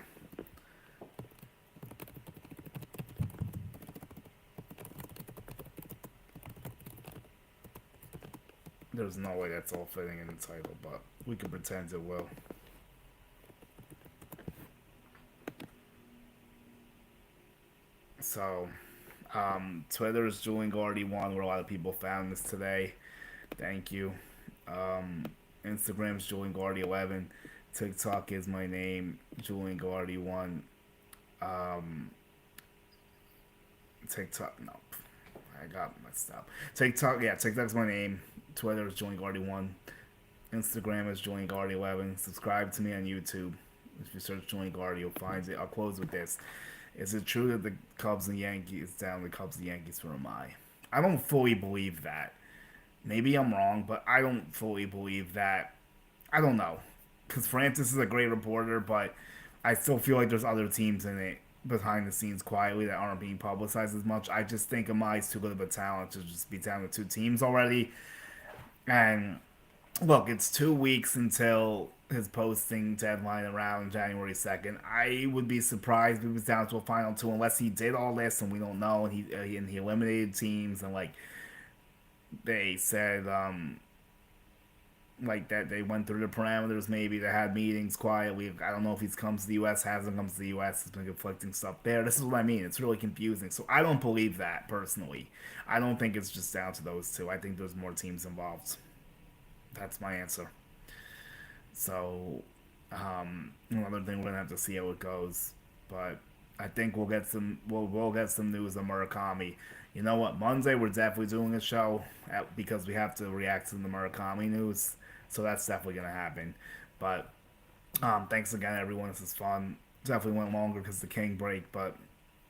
There's no way that's all fitting in the title, but we can pretend it will. So, Twitter is Julian Guardy one, where a lot of people found this today. Thank you. Um, Instagram is Julian Guardy 11. TikTok is my name, Julian Guardy 1. Um, TikTok, no, I got messed up. TikTok, yeah, TikTok's my name. Twitter is Julian Guardy 1. Instagram is Julian Guardy 11. Subscribe to me on YouTube. If you search Julian Guardy, you'll find it. I'll close with this. Is it true that the Cubs and Yankees down the Cubs and Yankees for a my? I don't fully believe that. Maybe I'm wrong, but I don't fully believe that. I don't know. Because Francis is a great reporter, but I still feel like there's other teams in it behind the scenes quietly that aren't being publicized as much. I just think Amai's too good of a talent to just be down to two teams already. And look, it's 2 weeks until his posting deadline around January 2nd. I would be surprised if he was down to a final two unless he did all this and we don't know and he eliminated teams and like they said like that they went through the parameters, maybe they had meetings quietly. I don't know if he's come to the US, hasn't come to the US, there's been conflicting stuff there. This is what I mean. It's really confusing. So I don't believe that personally. I don't think it's just down to those two. I think there's more teams involved. That's my answer. So another thing, we're gonna have to see how it goes. But I think we'll get some news on Murakami. You know what? Monday we're definitely doing a show because we have to react to the Murakami news. So that's definitely gonna happen. But thanks again, everyone. This is fun. Definitely went longer because the King break, but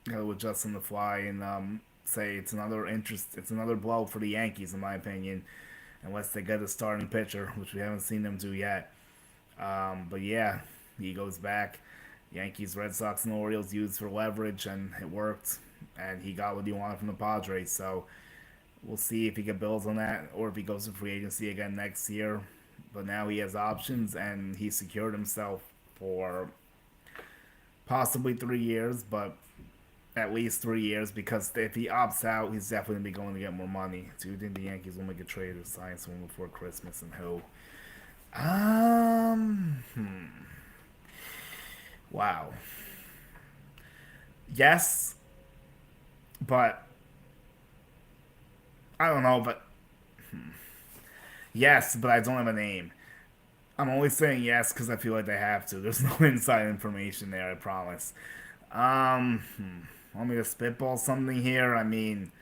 gotta adjust on the fly and say it's another blow for the Yankees in my opinion, unless they get a starting pitcher, which we haven't seen them do yet. But yeah, he goes back. Yankees, Red Sox, and Orioles used for leverage, and it worked. And he got what he wanted from the Padres. So we'll see if he can build on that or if he goes to free agency again next year. But now he has options, and he secured himself for possibly 3 years, but at least 3 years because if he opts out, he's definitely going to be going to get more money. Do you think the Yankees will make a trade or sign someone before Christmas, and who? Um, hmm. Wow. Yes, but I don't know, but yes, but I don't have a name. I'm only saying yes because I feel like they have to. There's no inside information there, I promise. Want me to spitball something here? I mean,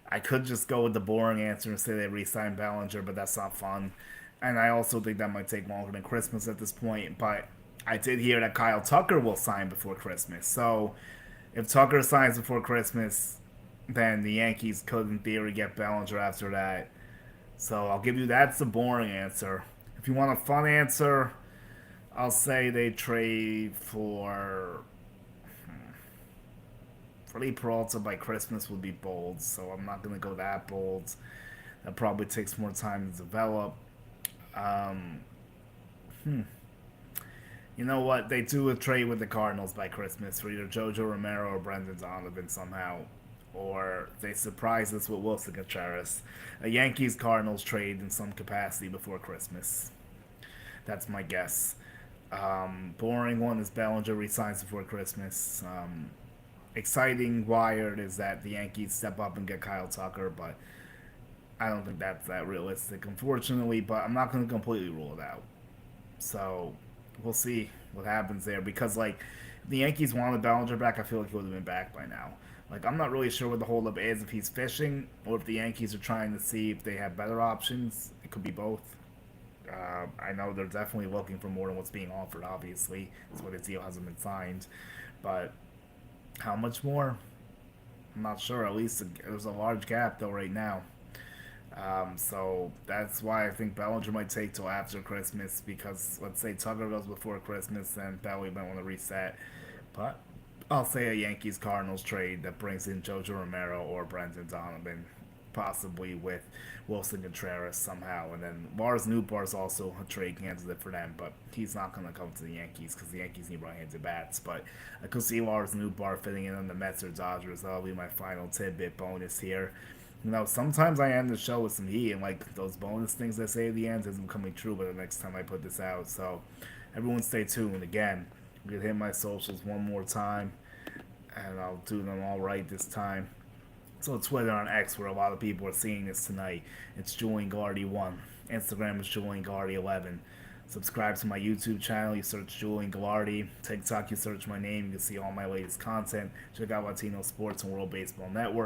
I could just go with the boring answer and say they re-signed Ballinger, but that's not fun. And I also think that might take longer than Christmas at this point. But I did hear that Kyle Tucker will sign before Christmas. So if Tucker signs before Christmas, then the Yankees could, in theory, get Ballinger after that. So I'll give you that's the boring answer. If you want a fun answer, I'll say they trade for Freddie Peralta by Christmas would be bold, so I'm not gonna go that bold. That probably takes more time to develop. Um, you know what? They do a trade with the Cardinals by Christmas for either Jojo Romero or Brendan Donovan somehow. Or they surprise us with Wilson Contreras. A Yankees Cardinals trade in some capacity before Christmas. That's my guess. Boring one is Bellinger resigns before Christmas. Exciting wired is that the Yankees step up and get Kyle Tucker, but I don't think that's that realistic, unfortunately. But I'm not going to completely rule it out. So we'll see what happens there because like if the Yankees wanted Bellinger back, I feel like he would have been back by now. Like I'm not really sure what the holdup is if he's fishing or if the Yankees are trying to see if they have better options. It could be both. I know they're definitely looking for more than what's being offered. Obviously, that's why the deal hasn't been signed. But how much more? I'm not sure. At least there's a large gap though right now. So that's why I think Bellinger might take till after Christmas because let's say Tucker goes before Christmas, then Belly might want to reset. But I'll say a Yankees Cardinals trade that brings in Jojo Romero or Brendan Donovan, possibly with Wilson Contreras somehow, and then Lars Nootbaar's also a trade candidate for them, but he's not going to come to the Yankees because the Yankees need right-handed bats. But I could see Lars Nootbaar fitting in on the Mets or Dodgers. That'll be my final tidbit bonus here. Sometimes I end the show with some heat, and like those bonus things I say at the end isn't coming true. But the next time I put this out, so everyone stay tuned. Again, I'm gonna hit my socials one more time, and I'll do them all right this time. So Twitter and X, where a lot of people are seeing this tonight, it's Julian Guardy1. Instagram is Julian Guardy11. Subscribe to my YouTube channel. You search Julian Gallardi. TikTok, you search my name. You can see all my latest content. Check out Latino Sports and World Baseball Network.